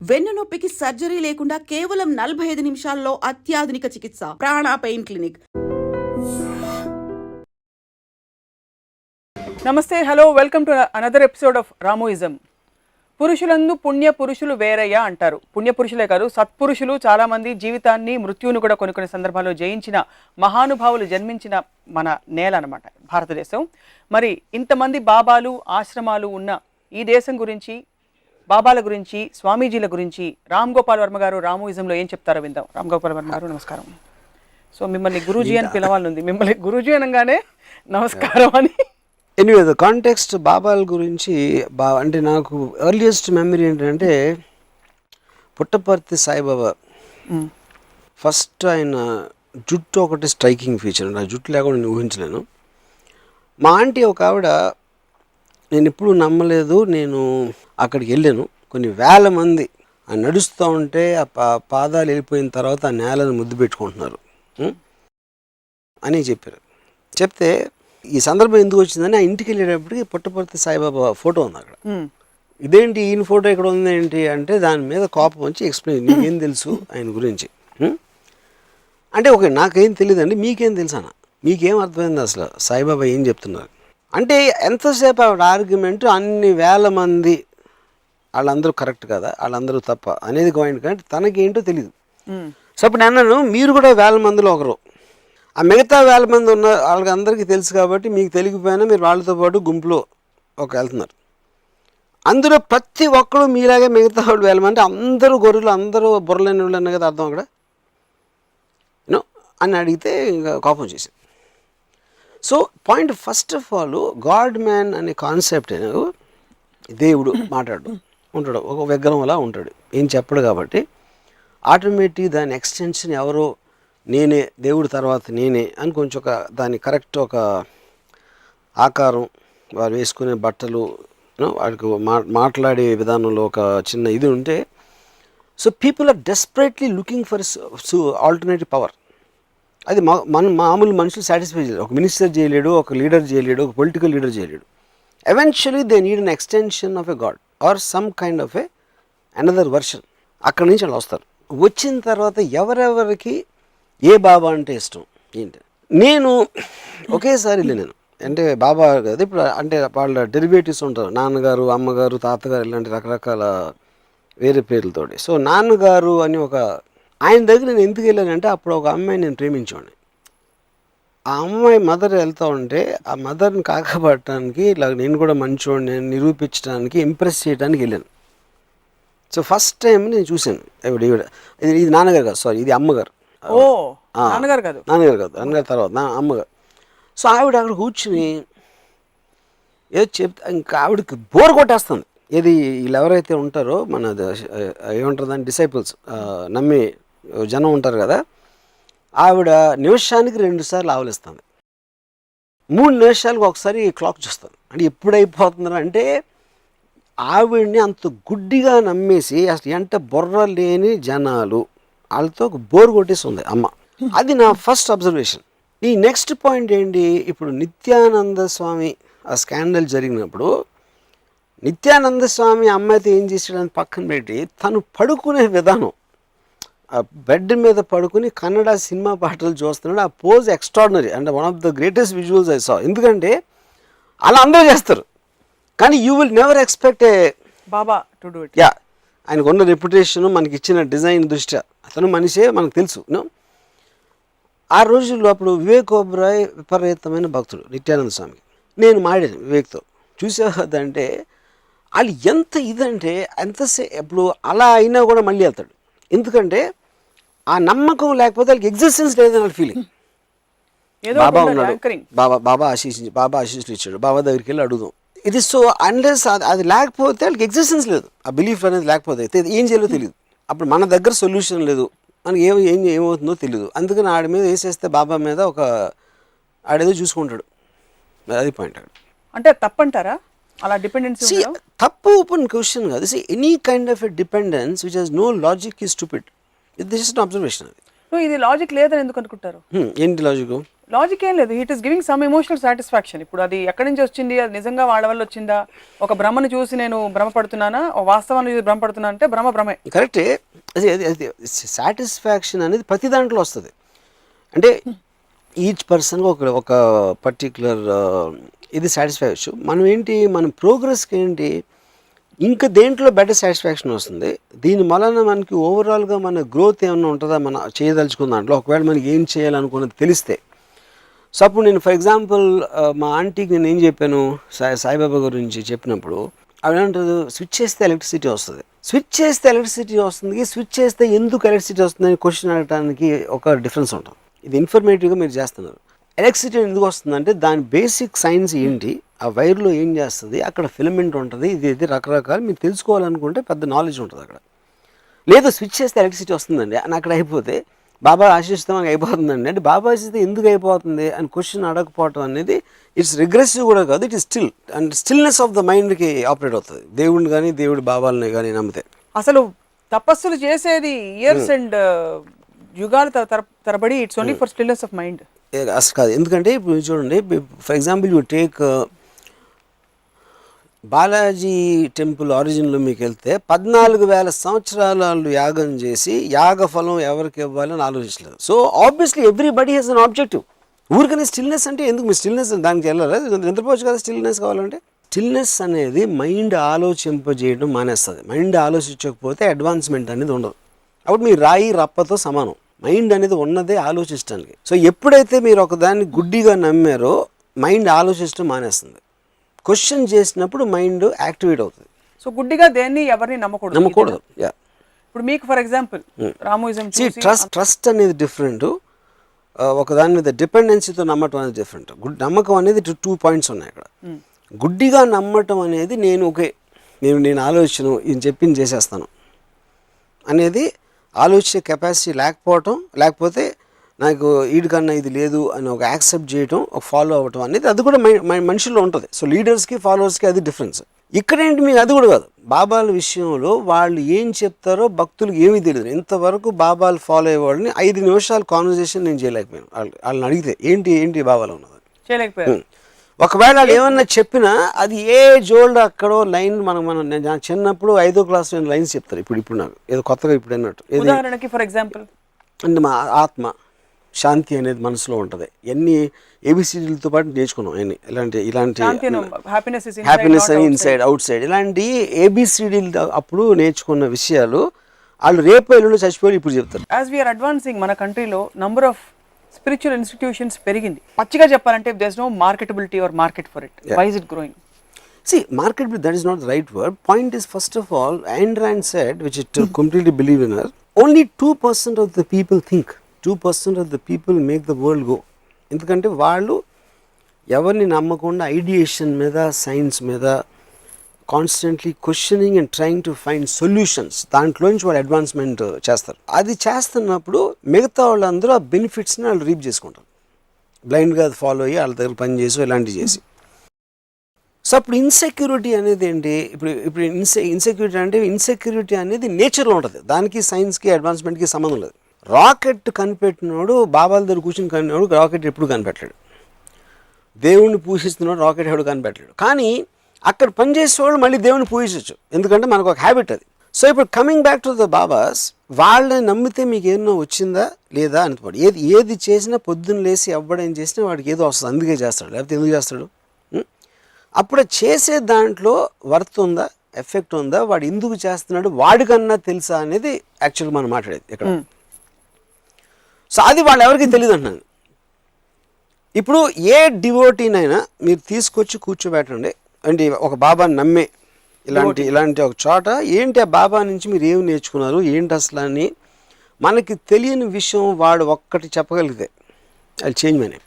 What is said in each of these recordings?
వెన్నునొప్పికి surgery లేకుండా కేవలం 45 నిమిషాల్లో అత్యాధునిక చికిత్స. Prana pain clinic. నమస్తే, hello, welcome to another episode of Ramuism. పురుషులందు పుణ్య పురుషులు వేరయ్యా అంటారు. పుణ్య పురుషులే కాదు, సత్పురుషులు చాలామంది జీవితాన్ని మృత్యువును కూడా కొన్ని కొన్ని సందర్భాల్లో జయించిన మహానుభావులు జన్మించిన మన నేల అన్నమాట భారతదేశం. మరి ఇంతమంది బాబాలు ఆశ్రమాలు ఉన్న ఈ దేశం గురించి, బాబాల గురించి, స్వామీజీల గురించి రామ్ గోపాల్ వర్మ గారు రాముయిజంలో ఏం చెప్తారో విందాం. రామ్ గోపాల్ వర్మ గారు నమస్కారం. సో మిమ్మల్ని గురూజీ అని పిలవాలనుంది, మిమ్మల్ని గురూజీ అనగానే నమస్కారం అని. ఎనీవే ద కాంటెక్స్ట్ బాబాల గురించి అంటే నాకు ఎర్లియస్ట్ మెమరీ ఏంటంటే పుట్టపర్తి సాయిబాబా ఫస్ట్ ఆయన జుట్టు ఒకటి స్ట్రైకింగ్ ఫీచర్. నా జుట్టు లేకుండా నేను ఊహించలేను. మా ఆంటీ ఒక ఆవిడ, నేను ఎప్పుడు నమ్మలేదు, నేను అక్కడికి వెళ్ళాను, కొన్ని వేల మంది నడుస్తూ ఉంటే ఆ పాదాలు వెళ్ళిపోయిన తర్వాత ఆ నేలను ముద్దు పెట్టుకుంటున్నారు అని చెప్పారు. చెప్తే ఈ సందర్భం ఎందుకు వచ్చిందని ఆ ఇంటికి వెళ్ళేటప్పటికి పుట్టపర్తి సాయిబాబా ఫోటో ఉంది అక్కడ. ఇదేంటి ఈయన ఫోటో ఇక్కడ ఉంది ఏంటి అంటే దాని మీద కోపం వచ్చి ఎక్స్ప్లెయిన్, నీకేం తెలుసు ఆయన గురించి అంటే ఓకే నాకేం తెలియదండి, మీకేం తెలుసానా, మీకేం అర్థమైంది అసలు సాయిబాబా ఏం చెప్తున్నారు అంటే ఎంతసేపు ఆవిడ ఆర్గ్యుమెంట్, అన్ని వేల మంది వాళ్ళందరూ కరెక్ట్ కదా, వాళ్ళందరూ తప్ప అనేది పాయింట్, కానీ తనకేంటో తెలియదు. సో అప్పుడు నేను మీరు కూడా వేల మందిలో ఒకరు, ఆ మిగతా వేల మంది ఉన్న వాళ్ళకి అందరికీ తెలుసు కాబట్టి మీకు తెలియకపోయినా మీరు వాళ్ళతో పాటు గుంపులో వెళ్తున్నారు. అందులో ప్రతి ఒక్కరు మీలాగే మిగతా వాళ్ళు వేల మంది, అందరూ గొర్రెలు, అందరూ బుర్రలేని వాళ్ళు అన్న కదా అర్థం అక్కడ యూనో అని అడిగితే ఇంకా కోపం చేసింది. So point first of all, God man అనే కాన్సెప్ట్, దేవుడు మాట్లాడు ఉంటాడు, ఒక విగ్రహం అలా ఉంటాడు, ఏం చెప్పడు కాబట్టి ఆటోమేటిక్ దాని ఎక్స్టెన్షన్ ఎవరో నేనే, దేవుడి తర్వాత నేనే అని కొంచెం దాని కరెక్ట్ ఒక ఆకారం, వారు వేసుకునే బట్టలు, వాడికి మాట్లాడే విధానంలో ఒక చిన్న ఇది ఉంటే, so people are desperately looking for alternative power. అది మామూలు మనుషులు సాటిస్ఫై చేయలేడు, ఒక మినిస్టర్ చేయలేడు, ఒక లీడర్ చేయలేడు, ఒక పొలిటికల్ లీడర్ చేయలేడు. Eventually they need an extension of a god or some kind of a another version. అక్కడి నుంచి వాళ్ళు వస్తారు. వచ్చిన తర్వాత ఎవరెవరికి ఏ బాబా అంటే ఇష్టం ఏంటి, నేను ఒకేసారి నేను అంటే బాబా కదా ఇప్పుడు అంటే వాళ్ళ డెరివేటివ్స్ ఉంటారు, నాన్నగారు, అమ్మగారు, తాతగారు, ఇలాంటి రకరకాల వేరే పేర్లతోటి. సో నాన్నగారు అని ఒక ఆయన దగ్గర నేను ఎందుకు వెళ్ళానంటే, అప్పుడు ఒక అమ్మాయి నేను ప్రేమించాను. ఆ అమ్మాయి మదర్ వెళ్తూ ఉంటే ఆ మదర్ని కాకపడటానికి, ఇలా నేను కూడా మంచోడిని నిరూపించడానికి, ఇంప్రెస్ చేయడానికి వెళ్ళాను. సో ఫస్ట్ టైం నేను చూశాను ఇది నాన్నగారు కాదు, సారీ ఇది అమ్మగారు. నాన్నగారు కాదు, నాన్నగారు తర్వాత అమ్మగారు. సో ఆవిడ అక్కడ కూర్చుని ఏదో చెప్తే ఇంకా ఆవిడకి బోర్ కొట్టేస్తుంది. ఇది వీళ్ళు ఎవరైతే ఉంటారో మన ఏమంటారు దాని డిసైపుల్స్, నమ్మే జనం ఉంటారు కదా, ఆవిడ నిమిషానికి 2 సార్లు ఆవలిస్తుంది, 3 నిమిషాలకు ఒకసారి క్లాక్ చూస్తుంది. అంటే ఎప్పుడైపోతుందని అంటే ఆవిడ్ని అంత గుడ్డిగా నమ్మేసి అసలు ఎంత బుర్ర లేని జనాలు వాళ్ళతో బోర్ కొట్టేస్తుంది అమ్మ. అది నా ఫస్ట్ అబ్జర్వేషన్. ఈ నెక్స్ట్ పాయింట్ ఏంటి, ఇప్పుడు నిత్యానంద స్వామి ఆ స్కాండల్ జరిగినప్పుడు నిత్యానంద స్వామి అమ్మాయితో ఏం చేసాడని పక్కన పెట్టి తను పడుకునే విధానం, ఆ బెడ్ మీద పడుకుని కన్నడ సినిమా పాటలు చూస్తున్నాడు. ఆ pose extraordinary and one of the greatest visuals I saw. ఎందుకంటే అలా అందరూ చేస్తారు, కానీ you will never expect A Baba to do it. Yeah, ఆయనకు ఉన్న రెప్యుటేషన్, మనకి ఇచ్చిన డిజైన్ దృష్ట్యా అతను మనిషే మనకు తెలుసు. ఆ రోజుల్లో అప్పుడు వివేక్ ఓబ్రాయ్ విపరీతమైన భక్తుడు నిత్యానంద స్వామికి. నేను మాడాను వివేక్తో, చూసేదంటే వాళ్ళు ఎంత ఇదంటే ఇప్పుడు అలా అయినా కూడా మళ్ళీ వెళ్తాడు. ఎందుకంటే ఆ నమ్మకం లేకపోతే వాళ్ళకి ఎగ్జిస్టెన్స్ లేదని వాళ్ళ ఫీలింగ్. బాబా ఉన్నాడు, బాబా ఆశీస్సులు ఇచ్చాడు, బాబా దగ్గరికి వెళ్ళి అడుగుదాం. ఇది సో అన్లెస్ అది లేకపోతే వాళ్ళకి ఎగ్జిస్టెన్స్ లేదు, ఆ బిలీఫ్ అనేది లేకపోతే ఏం చేయాలో తెలియదు. అప్పుడు మన దగ్గర సొల్యూషన్ లేదు, మనకి ఏమవుతుందో తెలియదు. అందుకని ఆడి మీద వేసేస్తే బాబా మీద ఒక ఆడేదో చూసుకుంటాడు. అది పాయింట్ అక్కడ. అంటే తప్పంటారా అలా డిపెండెన్సీ? తప్పు ఓపెన్ క్వశ్చన్ కాదు. Any kind of a dependence which has no logic is stupid. ఇది జస్ట్ అబ్జర్వేషన్. అది ఇది లాజిక్ లేదని ఎందుకు అనుకుంటారు? ఏంటి లాజిక్? లాజిక్ ఏం లేదు, it is giving some emotional satisfaction. ఇప్పుడు అది ఎక్కడి నుంచి వచ్చింది, అది నిజంగా వాళ్ళ వల్ల వచ్చిందా, ఒక భ్రమను చూసి నేను భ్రమపడుతున్నానా, ఒక వాస్తవాన్ని చూసి భ్రమపడుతున్నా అంటే భ్రమే. కరెక్టే. అది సాటిస్ఫాక్షన్ అనేది ప్రతి దాంట్లో వస్తుంది. అంటే ఈచ్ పర్సన్ ఒక పర్టిక్యులర్ ఇది సాటిస్ఫై అవ్వచ్చు. మనం ఏంటి, మన ప్రోగ్రెస్కి ఏంటి ఇంకా దేంట్లో బెటర్ సాటిస్ఫాక్షన్ వస్తుంది. దీని వలన మనకి ఓవరాల్గా మన గ్రోత్ ఏమన్నా ఉంటుందా, మనం చేయదలుచుకున్న దాంట్లో ఒకవేళ మనకి ఏం చేయాలనుకున్నది తెలిస్తే. సో అప్పుడు నేను ఫర్ ఎగ్జాంపుల్ మా ఆంటీకి నేను ఏం చెప్పాను, సాయిబాబా గురించి చెప్పినప్పుడు ఆవిడ అంటారు, స్విచ్ చేస్తే ఎలక్ట్రిసిటీ వస్తుంది. స్విచ్ చేస్తే ఎలక్ట్రిసిటీ వస్తుంది, స్విచ్ చేస్తే ఎందుకు ఎలక్ట్రిసిటీ వస్తుంది అని క్వశ్చన్ అడగడానికి ఒక డిఫరెన్స్ ఉంటుంది. ఇది ఇన్ఫర్మేటివ్గా మీరు చేస్తున్నారు. ఎలక్ట్రిసిటీ ఎందుకు వస్తుందంటే దాని బేసిక్ సైన్స్ ఏంటి, ఆ వైర్లో ఏం చేస్తుంది, అక్కడ ఫిలమెంట్ ఉంటుంది, ఇది రకరకాలు మీరు తెలుసుకోవాలనుకుంటే పెద్ద నాలెడ్జ్ ఉంటుంది అక్కడ. లేదు స్విచ్ చేస్తే ఎలక్ట్రిసిటీ వస్తుందండి అని అక్కడ అయిపోతే బాబా ఆశిస్తే మనకు అయిపోతుందండి అంటే బాబా ఆశిస్తే ఎందుకు అయిపోతుంది అని క్వశ్చన్ అడగకపోవటం అనేది ఇట్స్ రిగ్రెసివ్ కూడా కాదు, it is still and stillness of the మైండ్కి ఆపరేట్ అవుతుంది. దేవుడిని కానీ దేవుడి బాబాలని కానీ నమ్మితే. అసలు తపస్సులు చేసేది ఇయర్స్ అండ్ యుగాల తరబడి, it's only for stillness of mind. అసలు కాదు, ఎందుకంటే ఇప్పుడు చూడండి, for example you take Balaji temple ఆరిజిన్లో మీకు వెళ్తే 14,000 సంవత్సరాలు వాళ్ళు యాగం చేసి యాగ ఫలం ఎవరికి ఇవ్వాలని ఆలోచించలేదు. So obviously everybody has an objective. ఊరికనే స్టిల్నెస్ అంటే ఎందుకు మీరు స్టిల్నెస్ దానికి వెళ్ళాలి, నిద్రపోవచ్చు కదా స్టిల్నెస్ కావాలంటే. స్టిల్నెస్ అనేది మైండ్ ఆలోచింపజేయడం మానేస్తుంది. మైండ్ ఆలోచించకపోతే అడ్వాన్స్మెంట్ అనేది ఉండదు. అప్పుడు మీరు రాయి రప్పతో సమానం. మైండ్ అనేది ఉన్నదే ఆలోచించడానికి. సో ఎప్పుడైతే మీరు ఒకదాన్ని గుడ్డిగా నమ్మారో మైండ్ ఆలోచించడం మానేస్తుంది. క్వశ్చన్ చేసినప్పుడు మైండ్ యాక్టివేట్ అవుతుంది. సో గుడ్డిగా దేన్ని ఎవరిని నమ్మకూడదు. ఇప్పుడు మీకు ఫర్ ఎగ్జాంపుల్ రామోయిజం ట్రస్ట్ అనేది డిఫరెంట్, ఒక దాని మీద డిపెండెన్సీతో నమ్మటం అనేది డిఫరెంట్. నమ్మకం అనేది 2 పాయింట్స్ ఉన్నాయి అక్కడ. గుడ్డిగా నమ్మటం అనేది నేను ఆలోచన ఇది చెప్పింది చేసేస్తాను అనేది ఆలోచించే కెపాసిటీ లేకపోవటం, లేకపోతే నాకు వీడికన్నా ఇది లేదు అని ఒక యాక్సెప్ట్ చేయటం, ఒక ఫాలో అవ్వటం అనేది అది కూడా మనుషుల్లో ఉంటుంది. సో లీడర్స్కి ఫాలోవర్స్కి అది డిఫరెన్స్. ఇక్కడేంటి మీకు అది కూడా కాదు. బాబాల విషయంలో వాళ్ళు ఏం చెప్తారో భక్తులకు ఏమీ తెలియదు. ఇంతవరకు బాబాలు ఫాలో అయ్యే వాళ్ళని 5 నిమిషాలు కాన్వర్సేషన్ నేను చేయలేకపోయాను. వాళ్ళని అడిగితే ఏంటి బాబాలో ఉన్నది చేయలేకపోయాను. ఒకవేళ వాళ్ళు ఏమన్నా చెప్పినా అది ఏ జోల్డ్ అక్కడో లైన్ నేను చిన్నప్పుడు 5వ క్లాస్లో లైన్స్ చెప్తారు. ఇప్పుడు నాకు ఏదో కొత్తగా ఇప్పుడు అన్నట్టు. ఉదాహరణకి ఫర్ ఎగ్జాంపుల్ అంటే మా ఆత్మ శాంతి అనేది మనసులో ఉంటుంది. ఎన్ని ఏబిసిడీలతో పాటు నేర్చుకున్నాం. ఇలాంటి హ్యాపీనెస్ అని ఇన్సైడ్ అవుట్ సైడ్ ఇలాంటి ఏబిసిడీలు అప్పుడు నేర్చుకున్న విషయాలు వాళ్ళు రేపు ఎల్లుండి చచ్చిపోయి ఇప్పుడు చెప్తారు. యాజ్ వీఆర్ అడ్వాన్సింగ్ మన కంట్రీలో నంబర్ ఆఫ్ స్పిరిచువల్ ఇన్స్టిట్యూషన్స్ పెరిగింది. పచ్చిగా చెప్పాలంటే there is no marketability or market for it. Why is it growing? See, marketability, that is not the right word. Point is, first of all, Ayn Rand said, which I completely believe in her, only 2% of the people think. 2% of the people make the world go. ఎందుకంటే వాళ్ళు ఎవరిని నమ్మకుండా ideation మీద, science మీద constantly questioning and trying to find solutions, దాంట్లోంచి వాళ్ళు advancement చేస్తారు. అది చేస్తున్నప్పుడు మిగతా వాళ్ళందరూ ఆ బెనిఫిట్స్ని వాళ్ళు రీప్ చేసుకుంటారు. బ్లైండ్గా అది ఫాలో అయ్యి వాళ్ళ దగ్గర పని చేసి ఇలాంటివి చేసి. సో అప్పుడు ఇన్సెక్యూరిటీ అనేది ఏంటి? ఇప్పుడు ఇన్సెక్యూరిటీ అనేది నేచర్లో ఉంటుంది. దానికి సైన్స్కి అడ్వాన్స్మెంట్కి సంబంధం లేదు. రాకెట్ కనిపెట్టినోడు బాబాల దగ్గర కూర్చుని కనిపినోడు రాకెట్ ఎప్పుడు కనిపెట్టలేడు. దేవుణ్ణి పూజిస్తున్నాడు రాకెట్ ఎప్పుడు కనిపెట్టలేడు. కానీ అక్కడ పనిచేసేవాళ్ళు మళ్ళీ దేవుని పూజించవచ్చు, ఎందుకంటే మనకు ఒక హ్యాబిట్ అది. సో ఇప్పుడు coming back to the babas, వాళ్ళని నమ్మితే మీకు ఏమో వచ్చిందా లేదా అనుకోండి. ఏది చేసినా పొద్దున్న లేసి ఎవ్వడేం చేసినా వాడికి ఏదో వస్తుంది, అందుకే చేస్తాడు, లేకపోతే ఎందుకు చేస్తాడు? అప్పుడు చేసే దాంట్లో వర్త్ ఉందా, ఎఫెక్ట్ ఉందా, వాడు ఎందుకు చేస్తున్నాడు వాడికన్నా తెలుసా అనేది యాక్చువల్గా మనం మాట్లాడేది ఇక్కడ. సో అది వాళ్ళు ఎవరికి తెలియదు అంటున్నాను. ఇప్పుడు ఏ డివోటీనైనా మీరు తీసుకొచ్చి కూర్చోబెట్టండి అంటే ఒక బాబాని నమ్మే ఇలాంటి ఒక చోట, ఏంటి ఆ బాబా నుంచి మీరు ఏమి నేర్చుకున్నారు, ఏంటి అసలు అని మనకి తెలియని విషయం వాడు ఒక్కటి చెప్పగలిగితే అది చేంజ్ మనే.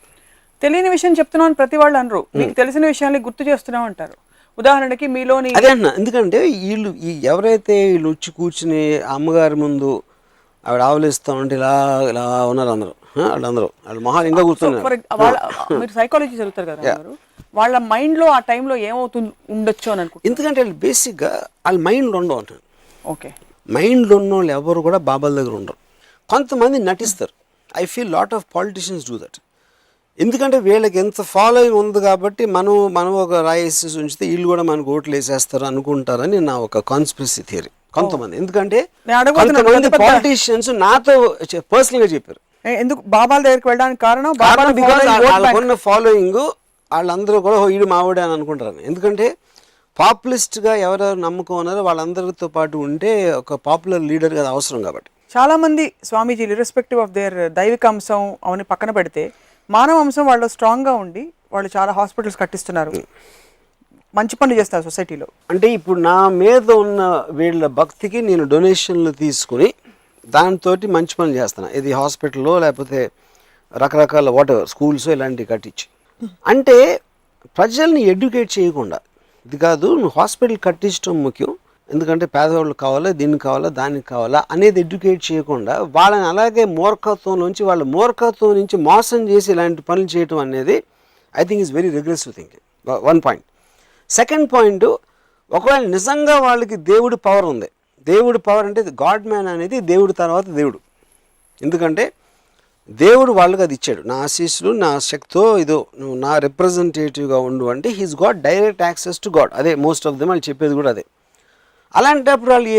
తెలియని విషయం చెప్తున్నామని ప్రతి వాళ్ళు అనరు, మీకు తెలిసిన విషయాన్ని గుర్తు చేస్తున్నాం అంటారు. ఉదాహరణకి మీలోని అదే అంటున్నా, ఎందుకంటే ఎవరైతే వీళ్ళు వచ్చి కూర్చుని అమ్మగారి ముందు ఆవిడ ఆవలిస్తూ ఉంటే ఇలా ఉన్నారు అందరూ, వాళ్ళ మొహాలు ఇంకా కూర్చున్నారు. మీరు సైకాలజీ చదువుతారు కదా, వాళ్ళ మైండ్లో ఆ టైంలో ఏమవుతుంది ఉండొచ్చు అని అనుకుంటున్నారు. ఎందుకంటే వాళ్ళు బేసిక్గా వాళ్ళ మైండ్లో ఉండవు అంటారు. ఓకే, మైండ్లో ఉన్న వాళ్ళు ఎవరు కూడా బాబాల దగ్గర ఉండరు. కొంతమంది నటిస్తారు. I feel lot of politicians do that. ఎందుకంటే వీళ్ళకి ఎంత ఫాలోయింగ్ ఉంది కాబట్టి మనం ఒక రాయేసి ఉంచితే వీళ్ళు కూడా మనకు ఓట్లు వేసేస్తారు అనుకుంటారని నా ఒక కాన్స్పిరసీ థియరీ కొంతమంది. ఎందుకంటే కొంతమంది పాలిటీషియన్స్ నాతో పర్సనల్గా చెప్పారు ఎందుకు బాబాల దగ్గరికి వెళ్ళడానికి కారణం బికాస్ వాళ్ళకున్న ఫాలోయింగ్ వాళ్ళందరూ కూడా వీడు మావాడే అని అనుకుంటారు. ఎందుకంటే పాపులిస్ట్గా ఎవరెవరు నమ్మకం ఉన్నారో వాళ్ళందరితో పాటు ఉంటే ఒక పాపులర్ లీడర్ అది అవసరం కాబట్టి. చాలా మంది స్వామీజీలు ఇర్రెస్పెక్టివ్ ఆఫ్ దేర్ దైవిక అంశం అవన్నీ పక్కన పెడితే మానవ అంశం వాళ్ళు స్ట్రాంగ్గా ఉండి వాళ్ళు చాలా హాస్పిటల్స్ కట్టిస్తున్నారు, మంచి పనులు చేస్తారు సొసైటీలో. అంటే ఇప్పుడు నా మీద ఉన్న వీళ్ళ భక్తికి నేను డొనేషన్లు తీసుకుని దాంతో మంచి పనులు చేస్తాను. ఇది హాస్పిటల్లో లేకపోతే రకరకాల వాటెవర్ స్కూల్స్ ఇలాంటివి కట్టించి. అంటే ప్రజల్ని ఎడ్యుకేట్ చేయకుండా ఇది కాదు నువ్వు హాస్పిటల్ కట్టించడం ముఖ్యం, ఎందుకంటే పేదవాళ్ళు కావాలా దీనికి కావాలా దానికి కావాలా అనేది ఎడ్యుకేట్ చేయకుండా వాళ్ళని అలాగే వాళ్ళ మూర్ఖత్వం నుంచి మోసం చేసి ఇలాంటి పనులు చేయటం అనేది I think is very regressive thinking. 1 point. Second point, ఒకవేళ నిజంగా వాళ్ళకి దేవుడి పవర్ ఉంది, దేవుడి పవర్ అంటే గాడ్ మ్యాన్ అనేది దేవుడి తర్వాత దేవుడు. ఎందుకంటే దేవుడు వాళ్ళకి అది ఇచ్చాడు, నా ఆశీస్సులు నా శక్తితో ఇదో నువ్వు నా రిప్రజెంటేటివ్గా ఉండు అంటే he's got direct access to God. అదే మోస్ట్ ఆఫ్ దెమ్ వాళ్ళు చెప్పేది కూడా అదే. అలాంటప్పుడు వాళ్ళు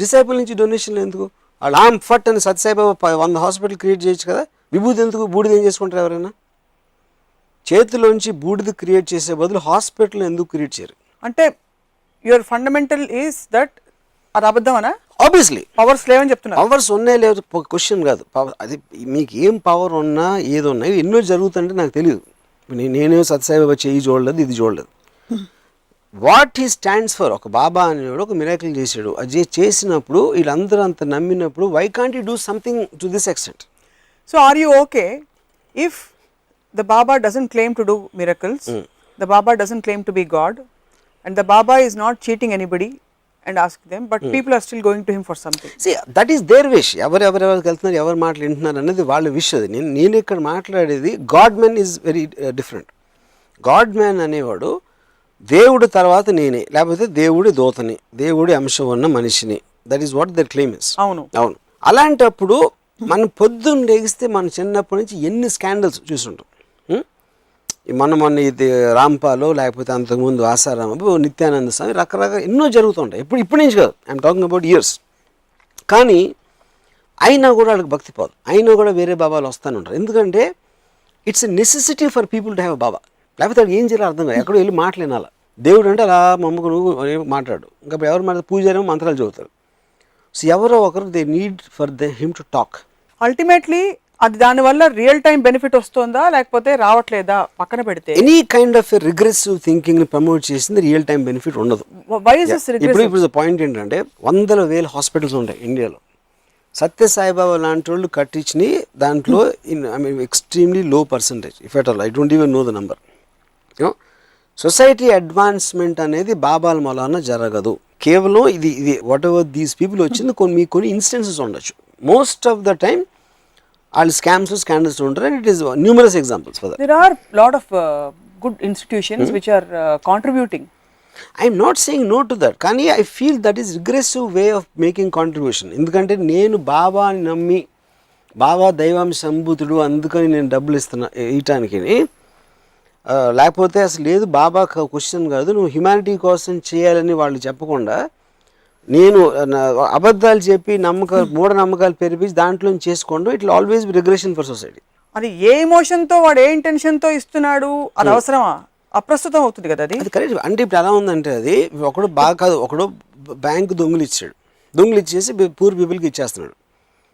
డిసైపుల్ నుంచి డొనేషన్లు ఎందుకు? వాళ్ళు ఫట్ అని సత్యసాయిబాబా 100 హాస్పిటల్ క్రియేట్ చేయొచ్చు కదా. విభూతి ఎందుకు? బూడిద ఏం చేసుకుంటారు ఎవరైనా? చేతిలోంచి బూడిద క్రియేట్ చేసే బదులు హాస్పిటల్ ఎందుకు క్రియేట్ చేయరు? అంటే యువర్ ఫండమెంటల్ ఈస్ దట్ అది అబద్ధమనా? ఆబ్వియస్లీ పవర్స్ లేవని చెప్తున్నారు. పవర్స్ ఉన్నాయి లేదు క్వశ్చన్ కాదు. అది మీకు ఏం పవర్ ఉన్నా ఏదో ఉన్నా ఎన్నో జరుగుతుంటే నాకు తెలియదు. నేనే సత్యసాయిబాబా చేయి చూడలేదు, ఇది చూడలేదు. వాట్ హీ స్టాండ్స్ ఫర్, ఒక బాబా అనేవాడు ఒక మిరాకిల్ చేశాడు, అది చేసినప్పుడు వీళ్ళందరూ అంత నమ్మినప్పుడు why can't you do something to this extent? So are you okay if the Baba doesn't claim to do miracles, the Baba doesn't claim to be God, and the Baba is not cheating anybody and asking them, but people are still going to him for something? See, that is their wish. ఎవరెవరికి వెళ్తున్నారు, ఎవరు మాటలు వింటున్నారు అనేది వాళ్ళ wish. అది నేను ఇక్కడ మాట్లాడేది God man is very different. God man అనేవాడు దేవుడి తర్వాత నేనే, లేకపోతే దేవుడి దూతని, దేవుడి అంశం ఉన్న మనిషిని. That is what their claim is. అవును. అలాంటప్పుడు మనం పొద్దున్న లేగిస్తే మన చిన్నప్పటి నుంచి ఎన్ని స్కాండల్స్ చూసుంటాం. మొన్న ఇది రాంపాలో లేకపోతే అంతకుముందు ఆసారామపు నిత్యానంద స్వామి రకరకాల ఎన్నో జరుగుతుంటాయి. ఇప్పటి నుంచి కాదు, ఐఎమ్ టాకింగ్ అబౌట్ ఇయర్స్. కానీ అయినా కూడా వాళ్ళకి భక్తి పోదు, అయినా కూడా వేరే బాబాలు వస్తూనే ఉంటారు. ఎందుకంటే it's a necessity for people to have baba. లేకపోతే వాళ్ళకి ఏం చేయాలో అర్థం కాదు, ఎక్కడో వెళ్ళి మాట్లాడాలి. దేవుడు అంటే అలా మమ్మకు నువ్వు మాట్లాడు, ఇంకా ఎవరు మాట పూజారేమో మంత్రాలు చదువుతారు. సో ఎవరో ఒకరు they need for him to talk. Ultimately అది దానివల్ల రియల్ టైం బెనిఫిట్ వస్తుందా లేకపోతే రావట్లేదా పక్కన పెడితే any kind of regressive thinking ని ప్రమోట్ చేసింది రియల్ టైం బెనిఫిట్ ఉండదు. ఇప్పుడు పాయింట్ ఏంటంటే 100,000 హాస్పిటల్స్ ఉంటాయి ఇండియాలో. సత్యసాయిబాబా లాంటి వాళ్ళు కట్టించి దాంట్లో ఎక్స్ట్రీమ్లీ లో percentage, if at all I don't even know the number. Society advancement అనేది బాబాల మూలాన జరగదు. కేవలం ఇది వాట్ ఎవర్ దీస్ పీపుల్ వచ్చింది కొన్ని ఇన్స్టెన్సెస్ ఉండొచ్చు. Most of the time all scandals ఉంటారు, and it is numerous examples for that. There are lot of good institutions which are contributing. I am not saying no to that, కానీ I feel that is regressive way of making contribution. ఎందుకంటే నేను బాబాని నమ్మి బాబా దైవాంశ సంభూతుడు అందుకని నేను డబ్బులు ఇవ్వటానికి, లేకపోతే అసలు లేదు బాబా క్వశ్చన్ కాదు నువ్వు హ్యుమానిటీ కోసం చేయాలని వాళ్ళు చెప్పకుండా నేను అబద్ధాలు చెప్పి మూఢనమ్మకాలు పెరిపించి దాంట్లో చేసుకోండి. It will always be regression for society. అది ఏ ఎమోషన్తో వాడు ఏ ఇంటెన్షన్తో ఇస్తున్నాడు అది అవసరమా? అప్రస్తుతం అవుతుంది కదా అది. కరెక్ట్. అంటే ఇప్పుడు ఎలా ఉందంటే అది ఒకడు బాగా కాదు, ఒకడు బ్యాంకు దొంగలు ఇచ్చేసి పూర్ పీపుల్కి ఇచ్చేస్తున్నాడు.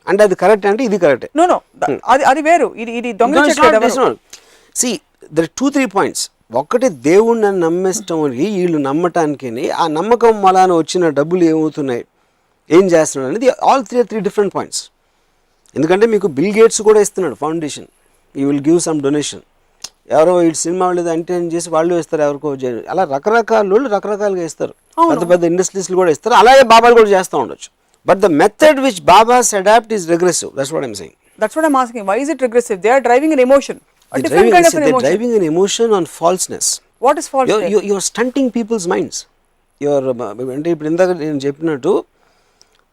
అంటే అది కరెక్ట్ అంటే ఇది కరెక్ట్? నో అది వేరు, ఇది దొంగ. See there are 2-3 points. ఒకటి దేవుణ్ణి నమ్మేస్తాం వీళ్ళు నమ్మటానికి, ఆ నమ్మకం వలన వచ్చిన డబ్బులు ఏమవుతున్నాయి, ఏం చేస్తున్నాడు అనేది ఆల్ 3 డిఫరెంట్ పాయింట్స్. ఎందుకంటే మీకు బిల్ గేట్స్ కూడా ఇస్తున్నాడు foundation, you will give some donation. ఎవరో ఈ సినిమా వాళ్ళు ఎంటర్టైన్ చేసి వాళ్ళు ఇస్తారు, ఎవరికో అలా రకరకాల వాళ్ళు రకరకాలుగా ఇస్తారు. పెద్ద ఇండస్ట్రీస్లు కూడా ఇస్తారు, అలాగే బాబాలు కూడా చేస్తూ ఉండొచ్చు. But the method which babas adopt is regressive. That's what I'm saying. That's what I'm asking. Why is it regressive? They are driving an emotion. They're driving an emotion on falseness. What is falseness? You're stunting people's minds. అంటే ఇప్పుడు ఇందాక నేను చెప్పినట్టు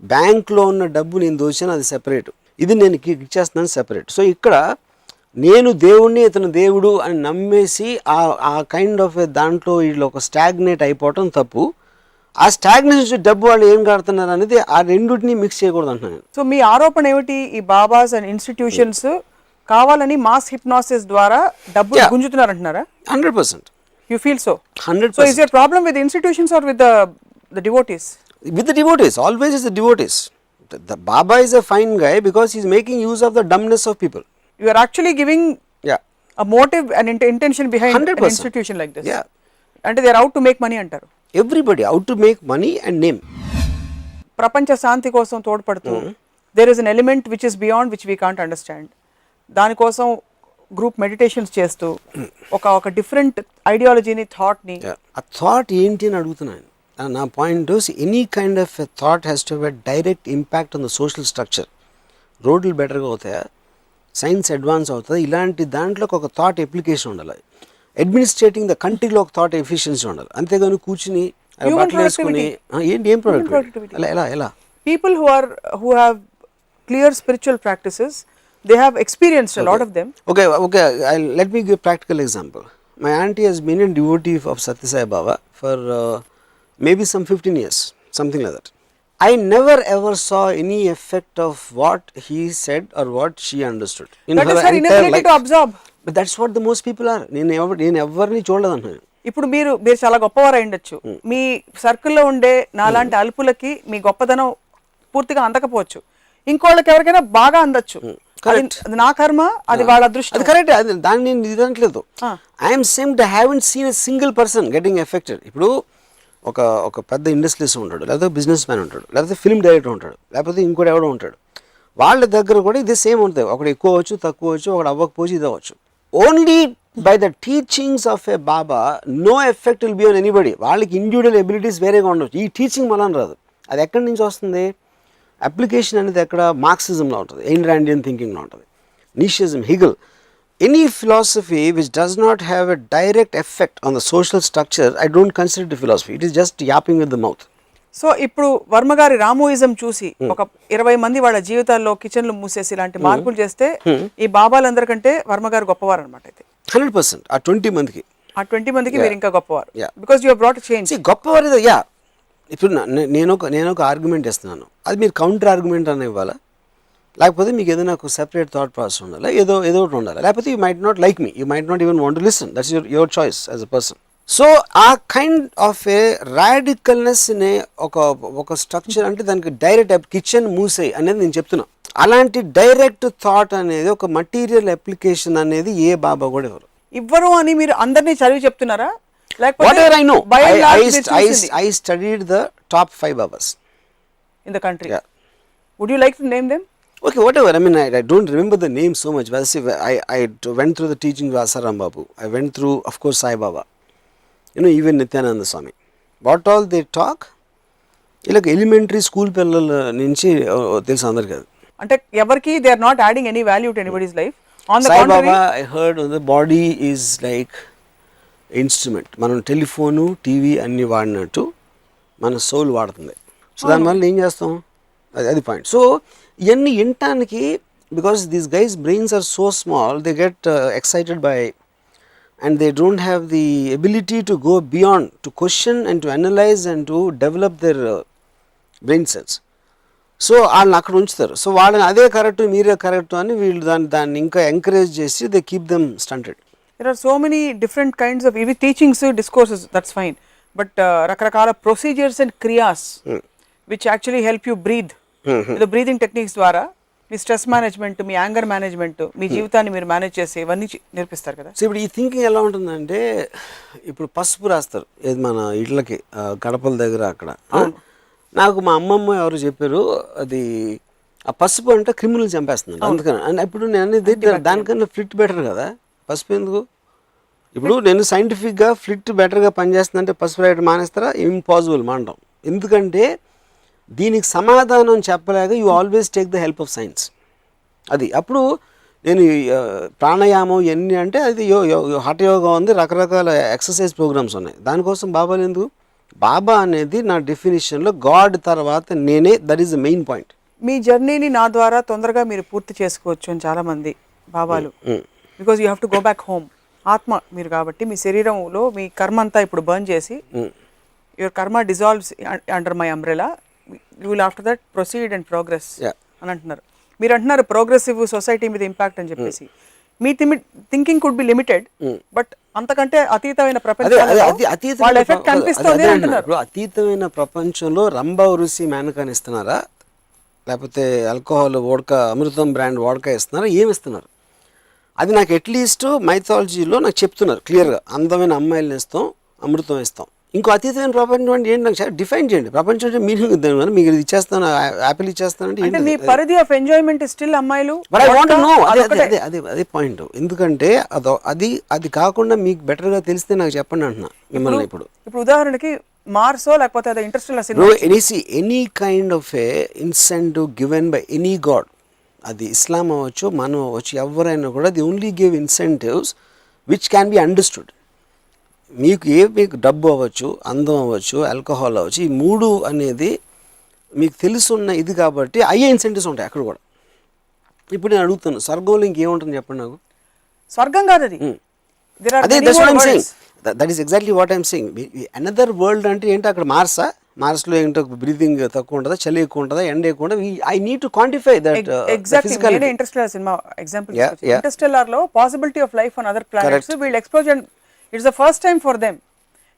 బ్యాంక్లో ఉన్న డబ్బు నేను దోచాను అది సెపరేట్, ఇది నేను ఇచ్చేస్తున్నాను సెపరేట్. సో ఇక్కడ నేను దేవుణ్ణి ఇతను దేవుడు అని నమ్మేసి ఆ కైండ్ ఆఫ్ దాంట్లో వీళ్ళు ఒక స్టాగ్నేట్ అయిపోవటం తప్పు. ఆ స్టాగ్నేషన్ డబ్బు వాళ్ళు ఏం కడుతున్నారు అనేది ఆ రెండుటిని మిక్స్ చేయకూడదు అంటున్నాను. సో మీ ఆరోపణ ఏమిటి, ఈ బాబాస్ అండ్ ఇన్స్టిట్యూషన్స్ కావాలని మాస్ హిప్నాసిస్ ద్వారా డబ్బులు గుంజుతున్నారు అంటున్నారా? 100%. You feel so? 100%. So is your problem with the institutions or with the devotees? With the devotees, always is the devotees. The Baba is a fine guy because he is making use of the dumbness of people. You are actually giving a motive and intention behind 100%. an institution like this. Yeah. And they are out to make money antaru. Everybody out to make money and name. ప్రపంచ శాంతి కోసం తోడ్పడుతూ there is an element which is beyond which we can't understand. దానికోసం group meditations చేస్తూ ఒక different ఐడియాలజీని, థాట్ని, ఆ thought ఏంటి అని అడుగుతున్నాను. నా point any kind of a thought has to have direct impact on the social structure. రోడ్లు బెటర్గా అవుతాయా, సైన్స్ అడ్వాన్స్ అవుతుంది, ఇలాంటి దాంట్లోకి ఒక థాట్ అప్లికేషన్ ఉండాలి. అడ్మినిస్ట్రేటింగ్ ద కంట్రీలో ఒక థాట్ ఎఫిషియన్సీ ఉండాలి. అంతేగాని కూర్చుని బట్టలు వేసుకుని ఏం ప్రొడక్టివిటీ ఎలా people who have clear spiritual practices, they have experienced a lot of them. Okay, let me give a practical example. My auntie has been a devotee of Satya Sai Baba for maybe some 15 years, something like that. I never ever saw any effect of what he said or what she understood in That her is her entire inability life. to absorb. But that's what the most people are. నేను ఎవరిని చూడలేదన్నాను. ఇప్పుడు మీరు చాలా గొప్పవారు అయ్యుండొచ్చు, మీ సర్కిల్లో ఉండే నాలాంటి అల్పులకి మీ గొప్పదనం పూర్తిగా అందకపోవచ్చు, ఇంకోళ్ళకి ఎవరికైనా బాగా అందొచ్చు. అది నా కర్మ, అది వాళ్ళ అదృష్టం. అది కరెక్ట్, అది దాన్ని నేను ఇదనట్లేదు. I'm same to haven't seen a single person getting affected. ఇప్పుడు ఒక పెద్ద ఇండస్ట్రీస్ ఉంటాడు, లేకపోతే బిజినెస్ మ్యాన్ ఉంటాడు, లేకపోతే ఫిల్మ్ డైరెక్టర్ ఉంటాడు, లేకపోతే ఇంకోటి ఎవడో ఉంటాడు. వాళ్ళ దగ్గర కూడా ఇది సేమ్ ఉంటుంది. ఒకడు ఎక్కువ అవ్వచ్చు, తక్కువ అవ్వచ్చు, ఒకడు అవ్వకపోవచ్చు, ఇది అవ్వచ్చు. Only by the teachings of a baba no effect will be on anybody. వాళ్ళకి ఇండివిజువల్ ఎబిలిటీస్ వేరేగా ఉండవచ్చు. ఈ టీచింగ్ మనం రాదు. అది ఎక్కడి నుంచి వస్తుంది? అప్లికేషన్ అనేది ఎక్కడ? మార్క్సిజంలో ఉంటుంది, ఎయిన్ ర్యాండియన్ థింకింగ్లో ఉంటుంది, Nietzscheism, Hegel. Any philosophy which does not have a direct effect on the social structure, I don't consider it philosophy. It is just yapping with the mouth. So ఇప్పుడు వర్మ గారి రామోయిజం చూసి ఒక 20 మంది వాళ్ళ జీవితాల్లో కిచెన్లు మూసేసి ఇలాంటి మార్పులు చేస్తే ఈ బాబాలందరికంటే వర్మ గారు గొప్పవారు అనమాట. అయితే 100% ఆ 20 మందికి, ఆ 20 మందికి మీరు ఇంకా గొప్పవారు, because you have brought change. గొప్పవారు. ఇప్పుడు నేను ఒక ఆర్గ్యుమెంట్ ఇస్తున్నాను, అది మీరు కౌంటర్ ఆర్గ్యుమెంట్ అని ఇవ్వాలా, లేకపోతే మీకు ఏదైనా ఒక సెపరేట్ థాట్ ప్రాసెస్ ఉండాలి, ఏదో ఒకటి ఉండాలి, లేకపోతే you might not like me, you might not even want to listen. That's your choice as a person. So ఆ కైండ్ ఆఫ్ ఏ రాడికల్నెస్ నే ఒక స్ట్రక్చర్ అంటే దానికి డైరెక్ట్ కిచెన్ మూసేయి అనేది నేను చెప్తున్నా. అలాంటి డైరెక్ట్ థాట్ అనేది ఒక మటీరియల్ అప్లికేషన్ అనేది ఏ బాబా కూడా ఇవ్వరు అని మీరు అందరినీ చదివి చెప్తున్నారా? Whatever I know, I studied the top 5 Babas in the country. Yeah. Would you like to name them? Okay, whatever. I mean, I don't remember the name so much. But I went through the teaching of Asaram Babu. I went through, of course, Sai Baba. Even Nityananda Swami. What all they talk, like elementary school pillala nunchi telusu andariki adu. Ante evarki they are not adding any value to anybody's life. On the Sai contrary, Baba, I heard the body is like instrument. మనం telephone, TV అన్ని వాడినట్టు మన soul వాడుతుంది. So దానివల్ల ఏం చేస్తాం, అది point. So ఇవన్నీ వినటానికి, because these guys brains are so small, they get excited by and they don't have the ability to go beyond, to question and to analyse and to develop their brain cells. So వాళ్ళని అక్కడ ఉంచుతారు. So వాళ్ళని అదే correct, మీరే correct అని వీళ్ళు దాన్ని ఇంకా ఎంకరేజ్ చేసి they keep them stunted. There are so many different kinds of even teachings, discourses, that's fine, but రకరకాల procedures and kriyas which actually help you breathe. The breathing techniques ద్వారా మీ stress management, మీ anger management, మీ జీవితాన్ని మీరు manage చేసి ఇవన్నీ నేర్పిస్తారు కదా. So ఇప్పుడు ఈ థింకింగ్ ఎలా ఉంటుందంటే, ఇప్పుడు పసుపు రాస్తారు ఏది మన ఇళ్ళకి గడపల దగ్గర అక్కడ. నాకు మా అమ్మమ్మ ఎవరు చెప్పారు, అది ఆ పసుపు అంటే క్రిమినల్ చంపేస్తుంది అందుకని. అండ్ ఇప్పుడు నేను అనేది దానికన్నా ఫ్లిట్ బెటర్ కదా, పసుపు ఎందుకు? ఇప్పుడు నేను సైంటిఫిక్గా ఫ్లిట్ బెటర్గా పనిచేస్తుందంటే పసుపు రాయడం మానేస్తారా? ఇంపాసిబుల్ మానడం. ఎందుకంటే దీనికి సమాధానం చెప్పలేక you always take the help of science. అది అప్పుడు నేను ప్రాణాయామం ఎన్ని అంటే అది హఠయోగా ఉంది, రకరకాల ఎక్సర్సైజ్ ప్రోగ్రామ్స్ ఉన్నాయి. దానికోసం బాబాలు ఎందుకు? బాబా అనేది నా డెఫినేషన్లో గాడ్ తర్వాత నేనే, that is the main point. మీ జర్నీని నా ద్వారా తొందరగా మీరు పూర్తి చేసుకోవచ్చు అని చాలామంది బాబాలు because you have to go back home. ఆత్మ మీరు కాబట్టి మీ శరీరంలో మీ కర్మ అంతా ఇప్పుడు బర్న్ చేసి యువర్ కర్మ dissolves under my umbrella, you will after that proceed and progress అని అంటున్నారు. మీరు అంటున్నారు ప్రోగ్రెసివ్ సొసైటీ మీద ఇంపాక్ట్ అని చెప్పేసి. మీ thinking could be limited, but అంతకంటే అతీతమైన ప్రపంచం ఎఫెక్ట్ కనిపిస్తుంది అంటున్నారు. అతీతమైన ప్రపంచంలో రంభా ఋషి మేనకాని ఇస్తున్నారా, లేకపోతే ఆల్కహాల్ వోడ్కా అమృతం బ్రాండ్ వోడ్కా ఇస్తున్నారా, ఏమి ఇస్తున్నారు? అది నాకు అట్లీస్ట్ మైథాలజీలో నాకు చెప్తున్నారు క్లియర్గా, అందమైన అమ్మాయిలను ఇస్తాం, అమృతం ఇస్తాం. ఇంకో అతీతమైన ప్రపంచం అంటే ఏంటి నాకు డిఫైన్ చేయండి. ప్రపంచం అంటే మీనింగ్ ఇద్దాం, మీకు ఇది ఇచ్చేస్తాను, యాపిల్ ఇచ్చేస్తాను అంటే మీ పరిధి ఆఫ్ ఎంజాయ్మెంట్ స్టిల్ అమ్మాయిలు. అదే పాయింట్. ఎందుకంటే అది కాకుండా మీకు బెటర్గా తెలిస్తే నాకు చెప్పండి అంటున్నా మిమ్మల్ని. ఇప్పుడు ఉదాహరణకి మార్సో లేకపోతే అదే interest any kind of A incentive given by any God, అది ఇస్లాం అవ్వచ్చు, మనం అవ్వచ్చు, ఎవరైనా కూడా the only give incentives which can be understood. మీకు డబ్బు అవ్వచ్చు, అందం అవ్వచ్చు, ఆల్కహాల్ అవ్వచ్చు, ఈ మూడు అనేది మీకు తెలుసున్న ఇది కాబట్టి అయ్యే ఇన్సెంటివ్స్ ఉంటాయి అక్కడ కూడా. ఇప్పుడు నేను అడుగుతాను, స్వర్గంలో ఇంకేముంటుంది చెప్పండి నాకు? స్వర్గం కాదు అది. That is exactly what I'm saying. Another world అంటే ఏంటి? అక్కడ మార్స్లో ఏంటో బ్రీతింగ్ తక్కువ ఉంటుందా, చలి ఎక్కువ ఉంటుందా, ఎండ ఎక్కువ ఉంటుందా? I need to quantify that. Exactly interstellar సినిమా ఎగ్జాంపుల్. ఇంటర్స్టెల్లార్ లో possibility of life on other planets వీళ్ళు explore. It's the first time for them.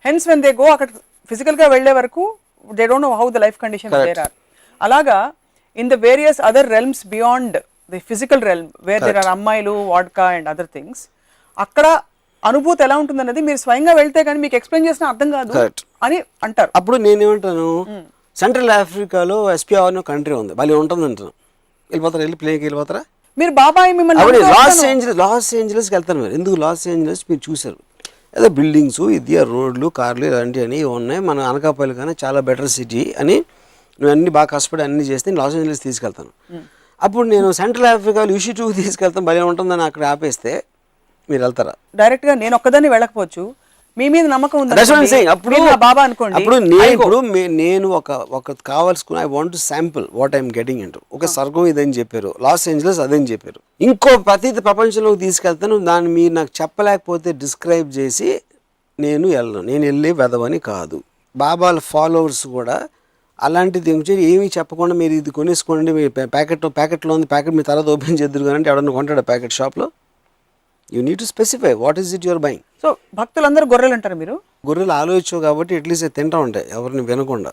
Hence when they go అక్కడ ఫిజికల్గా వెళ్ళే వరకు they don't know how the life conditions there are. అలాగా in the various other realms beyond the physical realm where there are అమ్మాయిలు, vodka and other things, అక్కడ అనుభూతి ఎలా ఉంటుంది అనేది మీరు స్వయంగా వెళ్తే కానీ మీకు ఎక్స్ప్లెయిన్ చేసిన అర్థం కాదు అని అంటారు. అప్పుడు నేనేమంటాను, సెంట్రల్ ఆఫ్రికాలో ఎస్పిఆర్ అనే కంట్రీ ఉంది, వాళ్ళు ఉంటుంది అంటాను. వెళ్ళిపోతారా? వెళ్ళి ప్లేకి వెళ్ళిపోతారా? మీరు బాబాయ్ మిమ్మల్ని లాస్ ఏంజలస్కి వెళ్తాను. మీరు ఎందుకు లాస్ ఏంజలస్ మీరు చూసారు, ఏదో బిల్డింగ్స్, ఇది రోడ్లు, కార్లు ఇలాంటివి అని ఉన్నాయి. మన అనకాపల్లి కానీ చాలా బెటర్ సిటీ అని నువ్వు అన్ని బాగా కష్టపడి అన్ని చేస్తే నేను లాస్ ఏంజలస్ తీసుకెళ్తాను. అప్పుడు నేను సెంట్రల్ ఆఫ్రికాలో యూషీ2 తీసుకెళ్తాను, భలే ఉంటుందని అక్కడ ఆపేస్తే మీరు వెళ్తారా? డైరెక్ట్గా నేను ఒక్కదాన్ని వెళ్ళకపోవచ్చు, మీ మీద నమ్మకం ఉంది. అప్పుడు బాబా అనుకోండి, అప్పుడు నేను ఒక కావాల్సుకుని I want to sample what I'm getting into. ఒక స్వర్గం ఇదని చెప్పారు, లాస్ ఏంజలస్ అదని చెప్పారు, ఇంకో ప్రతీత ప్రపంచంలోకి తీసుకెళ్తాను. దాన్ని మీరు నాకు చెప్పలేకపోతే డిస్క్రైబ్ చేసి నేను వెళ్ళను. నేను వెళ్ళి వెదవని కాదు. బాబాల ఫాలోవర్స్ కూడా అలాంటిది ఏమీ చెప్పకుండా మీరు ఇది కొనేసుకోండి, మీ ప్యాకెట్లో ఉంది, ప్యాకెట్ మీ తర్వాత ఓపెన్ చేద్దరు కానీ ఎవడన్నా కొంటాడు ప్యాకెట్ షాప్లో. You need to specify what is it your buying. So భక్తులందరూ గొర్రెలు అంటారు, మీరు గొర్రెలు ఆలోచించవు కాబట్టి అట్లీస్ట్ తింటూ ఉంటాయి ఎవరిని వినకుండా.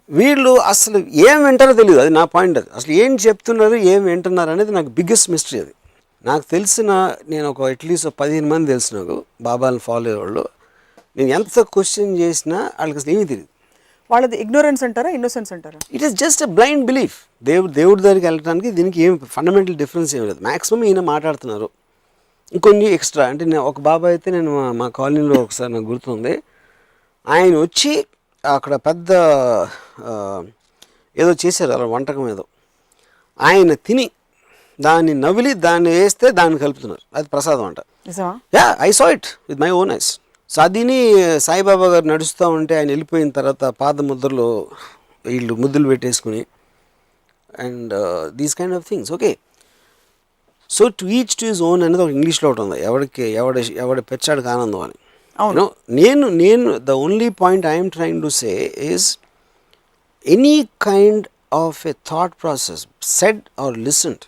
వీళ్ళు అసలు ఏం వింటారో తెలియదు, అది నా పాయింట్. అది అసలు ఏం చెప్తున్నారు, ఏం వింటున్నారు అనేది నాకు బిగ్గెస్ట్ మిస్టరీ. అది నాకు తెలిసిన, నేను ఒక అట్లీస్ట్ 15 మంది తెలిసిన నాకు బాబాని ఫాలో అయ్యేవాళ్ళు. నేను ఎంత క్వశ్చన్ చేసినా వాళ్ళకి అసలు ఏమీ తెలియదు. వాళ్ళది ఇగ్నోరెన్స్ అంటారా, ఇన్నోసెన్స్ అంటారా? It is just a blind belief. దేవుడి దగ్గరికి వెళ్ళడానికి దీనికి ఏం ఫండమెంటల్ డిఫరెన్స్ ఏం లేదు. మ్యాక్సిమం ఈయన మాట్లాడుతున్నారు, ఇంకొన్ని ఎక్స్ట్రా. అంటే నేను ఒక బాబా అయితే నేను మా కాలనీలో ఒకసారి నాకు గుర్తుంది, ఆయన వచ్చి అక్కడ పెద్ద ఏదో చేశారు అలా వంటకం ఏదో, ఆయన తిని దాన్ని నవిలి దాన్ని వేస్తే దాన్ని కలుపుతున్నారు, అది ప్రసాదం అంట. I saw it with my own eyes. So అదిని సాయిబాబా గారు నడుస్తూ ఉంటే ఆయన వెళ్ళిపోయిన తర్వాత పాద ముద్రలో వీళ్ళు ముద్దులు పెట్టేసుకుని and these kind of things. Okay, so to each to his own అనేది ఒక ఇంగ్లీష్లో ఒకటి ఉంది, ఎవడి పెచ్చాడికి ఆనందం అని. నేను the only point I'm trying to say is any kind of a thought process said or listened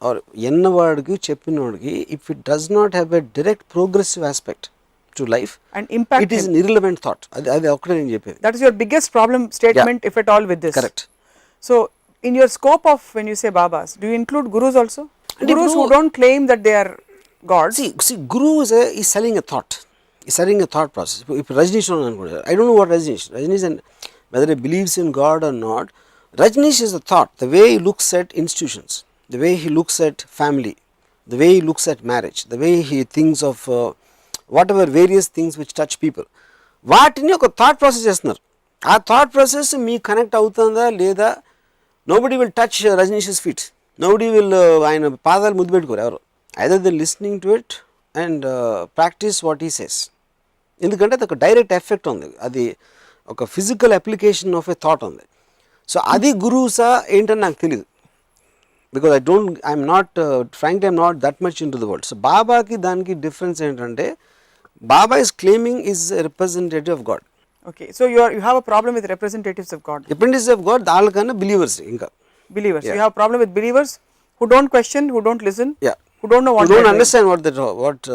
or ఎన్నవాడికి చెప్పినవాడికి, if it does not have a direct progressive aspect to life and impact, it is an irrelevant thought. అది ఒకటే నేను చెప్పేది. That is your biggest problem statement if at all with this. Correct. So in your scope of when you say babas, do you include gurus also? Gurus who don't claim that they are gods. See, Guru is selling a thought. He's selling a thought process. If Rajneesh, I don't know what Rajneesh and whether he believes in God or not, Rajneesh is a thought. The way he looks at institutions, the way he looks at family, the way he looks at marriage, the way he thinks of whatever various things which touch people. వాటిని ఒక thought process చేస్తున్నారు. ఆ thought process మీకు connect అవుతుందా లేదా? Nobody will touch Rajneesh's feet, nobody will ఆయన పాదాలు ముద్దు పెట్టుకోరు ఎవరు. Either they listening to it and practice what he says. ఎందుకంటే అది ఒక డైరెక్ట్ ఎఫెక్ట్ ఉంది, అది ఒక physical application of a thought ఉంది. సో అది గురువుసా ఏంటని నాకు తెలియదు. Because I'm not frankly I'm not that much into the world. So బాబాకి దానికి డిఫరెన్స్ ఏంటంటే Baba is claiming is representative of God. Okay, so you have a problem with representatives of God. Representative of God దానికన్నా believers ఇంకా. Believers. You have a problem with believers who don't question, who don't listen, who don't know what who don't understand what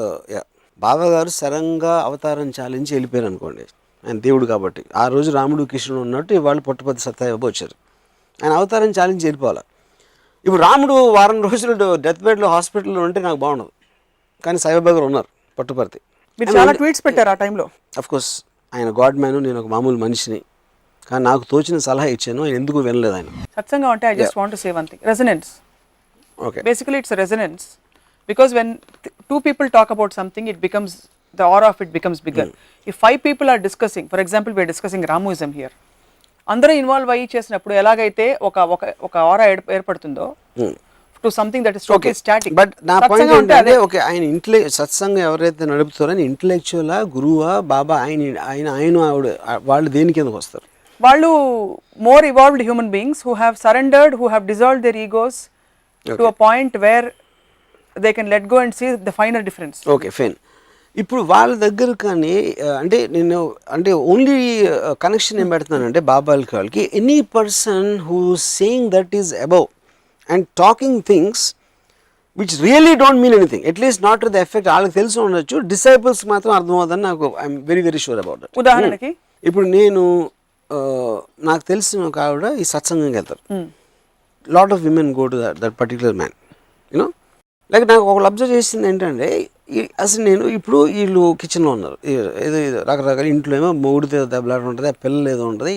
బాబా గారు సరంగా అవతారం చాలించి వెళ్ళిపోయారు అనుకోండి. ఆయన దేవుడు కాబట్టి ఆ రోజు రాముడు కృష్ణుడు ఉన్నట్టు ఇవాళ పుట్టపర్తి సత్యబాబు వచ్చారు. ఆయన అవతారం చాలించి వెళ్ళిపోవాలి. ఇప్పుడు రాముడు వారం రోజులు డెత్ బెడ్లో హాస్పిటల్లో ఉంటే నాకు బాగుండదు, కానీ సాయిబాబా గారు ఉన్నారు పుట్టపర్తి. మీరు చాలా ట్వీట్స్ పెట్టారు ఆ టైంలో. అఫ్ కోర్స్ ఆయన గాడ్ మ్యాన్, నేను ఒక మామూలు మనిషిని, కానీ నాకు తోచిన సలహా ఇచ్చాను, ఆయన ఎందుకు వినలేదు ఆయన. సత్సంగం అంటే I just want to say one thing, resonance. Okay, basically it's a resonance, because when two people talk about something, it becomes, the aura of it becomes bigger. If 5 people are discussing, for example we are discussing Ramuism here, అందరూ involve అయ్యి చేసినప్పుడు ఎలాగైతే ఒక aura ఏర్పడుతుందో to something that is totally static. But నా point ఏంటంటే okay, ఆయన సత్సంగం ఎవరైతే నడుపుతారో ఆయన ఇంటలెక్చువలా, గురువా, బాబా, ఆయన ఆవిడ వాళ్ళు దేని కిందకు వస్తారు? వాళ్ళు more evolved human beings who have surrendered, who have dissolved their egos to a point where they can let go and see the finer difference. Okay fine. ఇప్పుడు వాళ్ళ దగ్గర కానీ అంటే ఓన్లీ కనెక్షన్ ఏం పెడుతున్నానంటే బాబాలకి వాళ్ళకి any person who saying that is above and talking things which really don't mean anything, at least not to the effect వాళ్ళకి తెలిసి ఉండొచ్చు, డిసైపుల్స్ మాత్రం అర్థమవుతుందని నాకు I'm very very sure about that. ఉదాహరణకి ఇప్పుడు నాకు తెలిసిన ఒక ఆవిడ ఈ సత్సంగంకి వెళ్తారు. Lot of women go to that particular man, you know. Like నాకు ఒకళ్ళు అబ్జర్వ్ చేసింది ఏంటంటే అసలు నేను ఇప్పుడు వీళ్ళు కిచెన్లో ఉన్నారు, ఏదో రకరకాల ఇంట్లో ఏమో మొగుడితో దెబ్బలాట ఉంటుంది, ఆ పిల్లలు ఏదో ఉంటుంది,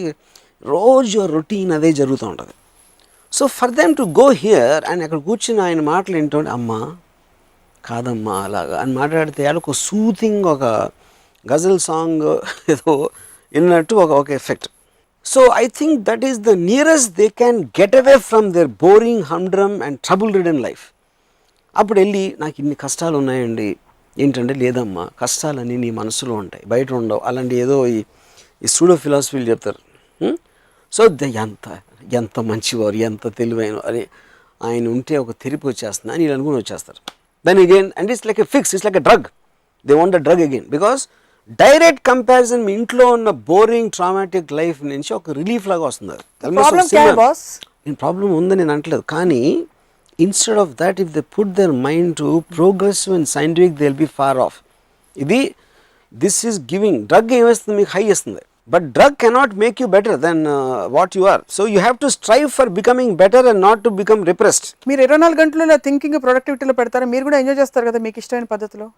రోజు రొటీన్ అదే జరుగుతూ ఉంటుంది. So for them to go here and అక్కడ కూర్చుని ఆయన మాటలు ఏంటంటే అమ్మా కాదమ్మా అలాగా అని మాట్లాడితే వాళ్ళకు ఒక సూతింగ్, ఒక గజల్ సాంగ్ ఏదో విన్నట్టు ఒక effect. So I think that is the nearest they can get away from their boring, humdrum and trouble ridden life. అప్పుడు వెళ్ళి నాకు ఇన్ని కష్టాలు ఉన్నాయండి ఏంటంటే, లేదమ్మా కష్టాలన్నీ నీ మనసులో ఉంటాయి, బయట ఉండవు, అలాంటి ఏదో ఈ సూడో ఫిలాసఫీలు చెప్తారు. సో ఎంత మంచివారు, ఎంత తెలివైన, అరే ఆయన ఉంటే ఒక తెరిపి వచ్చేస్తుంది అని అనుకుని వచ్చేస్తారు. Then again and it's like a fix, it's like a drug, they want a drug again, because direct comparison మీ ఇంట్లో ఉన్న బోరింగ్ ట్రామాటిక్ లైఫ్ నుంచి ఒక రిలీఫ్ లాగా వస్తుంది. నేను ప్రాబ్లం ఉందని నేను అంటలేదు, కానీ instead of that if they put their mind to progressive and scientific they'll be far off. This is giving drug ఏమేస్తుంది మీకు హై ఇస్తుంది, but drug cannot make you better than what you are. So you have to strive for becoming better and not to become repressed. మీరు 24 గంటల thinking ప్రొడక్టివిటీలో పెడతారా? మీరు కూడా enjoy చేస్తారు కదా మీకు ఇష్టమైన పద్ధతిలో.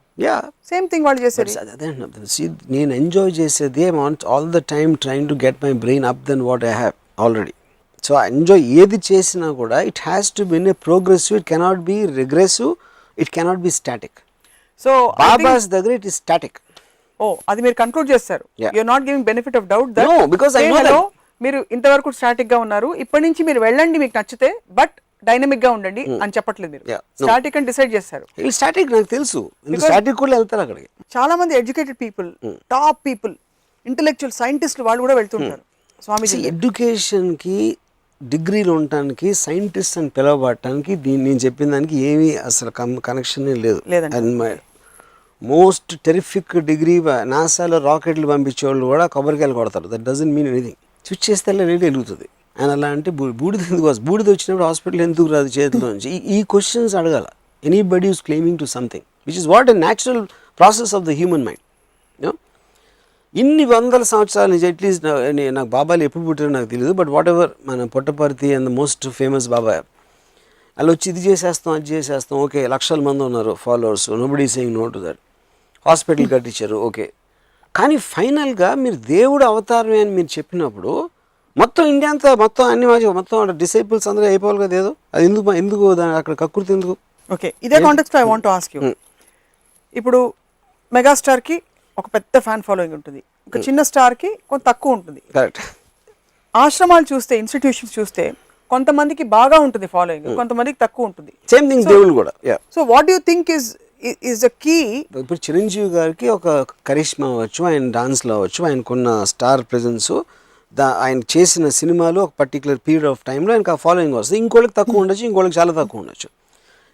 సేమ్ థింగ్ వాళ్ళు చేసేది. నేను ఎంజాయ్ చేసేది I want all the time trying to get my brain up then what I have already. So enjoy ఏది చేసినా కూడా it has to be a progressive, it cannot be regressive, it cannot be static. So babas దగ్గర it is static. అది మీరు conclude చేస్తారు. You are not giving benefit of doubt that no, because I know that మీరు ఇంతవరకు static గా ఉన్నారు, ఇప్పటి నుంచి మీరు వెళ్ళండి మీకు నచ్చితే, బట్ డైనమిక్ గా ఉండండి అని చెప్పట్లేదు. మీరు స్టాటిక్ అని డిసైడ్ చేస్తారు. స్టాటిక్ నాకు తెలుసు, స్టాటిక్ కూడా వెళ్తారు అక్కడికి. చాలా మంది educated people, top people, intellectual సైంటిస్టులు వాళ్ళు కూడా వెళ్తుంటారు. స్వామీజీ ఎడ్యుకేషన్కి డిగ్రీలు ఉండటానికి సైంటిస్ట్ అని పిలవబడటానికి నేను చెప్పిన దానికి ఏమీ అసలు కనెక్షనే లేదు. And my most terrific degree నాసాలో రాకెట్లు పంపించేవాళ్ళు కూడా కొబ్బరికాయలు కొడతారు. That doesn't mean anything. Switch చేస్తే రేట్ వెలుగుతుంది. అండ్ అలా అంటే బూడిద ఎందుకు వస్తుంది, బూడిద వచ్చినప్పుడు హాస్పిటల్ ఎందుకు రాదు చేతిలో నుంచి, ఈ క్వశ్చన్స్ అడగాల. Anybody is claiming to something which is what a natural process of the human mind. ఇన్ని వందల సంవత్సరాల నుంచి అట్లీస్ట్ నాకు బాబాలు ఎప్పుడు పుట్టారో నాకు తెలియదు, బట్ వాట్ ఎవర్ మన Puttaparthi and the most famous baba అలా వచ్చి ఇది చేసేస్తాం అది చేసేస్తాం, ఓకే లక్షల మంది ఉన్నారు followers, nobody saying no to that, hospital కట్టించారు, ఓకే. కానీ ఫైనల్గా మీరు దేవుడు అవతారమే అని మీరు చెప్పినప్పుడు మొత్తం ఇండియా అంతా మొత్తం అన్ని మొత్తం డిసైపుల్స్ అందరూ అయిపోవాలి కదా. ఏదో అది ఎందుకు అక్కడ కక్కుర్తి ఎందుకు? ఓకే, ఇదే context I want to ask you. ఇప్పుడు మెగాస్టార్కి ఒక పెద్ద ఫ్యాన్ ఫాలోయింగ్ ఉంటుంది, ఒక చిన్న స్టార్కి కొంత తక్కువ ఉంటుంది. కరెక్ట్. ఆశ్రమాలు చూస్తే, ఇన్స్టిట్యూషన్స్ చూస్తే కొంతమందికి బాగా ఉంటుంది ఫాలోయింగ్, కొంతమందికి తక్కువ ఉంటుంది. సేమ్ థింగ్ దేవుళ్ళు కూడా. So what you think is the key? ఇప్పుడు చిరంజీవి గారికి ఒక కరిష్మా అవ్వచ్చు, ఆయన డాన్స్లో అవ్వచ్చు, ఆయనకున్న స్టార్ ప్రెజెన్స్ ఆయన చేసిన సినిమాలు ఒక పర్టికులర్ పీరియడ్ ఆఫ్ టైంలో ఆయనకు ఆ ఫాలోయింగ్ వస్తుంది. ఇంకోళ్ళకి తక్కువ ఉండొచ్చు, ఇంకోళ్ళకి చాలా తక్కువ ఉండొచ్చు.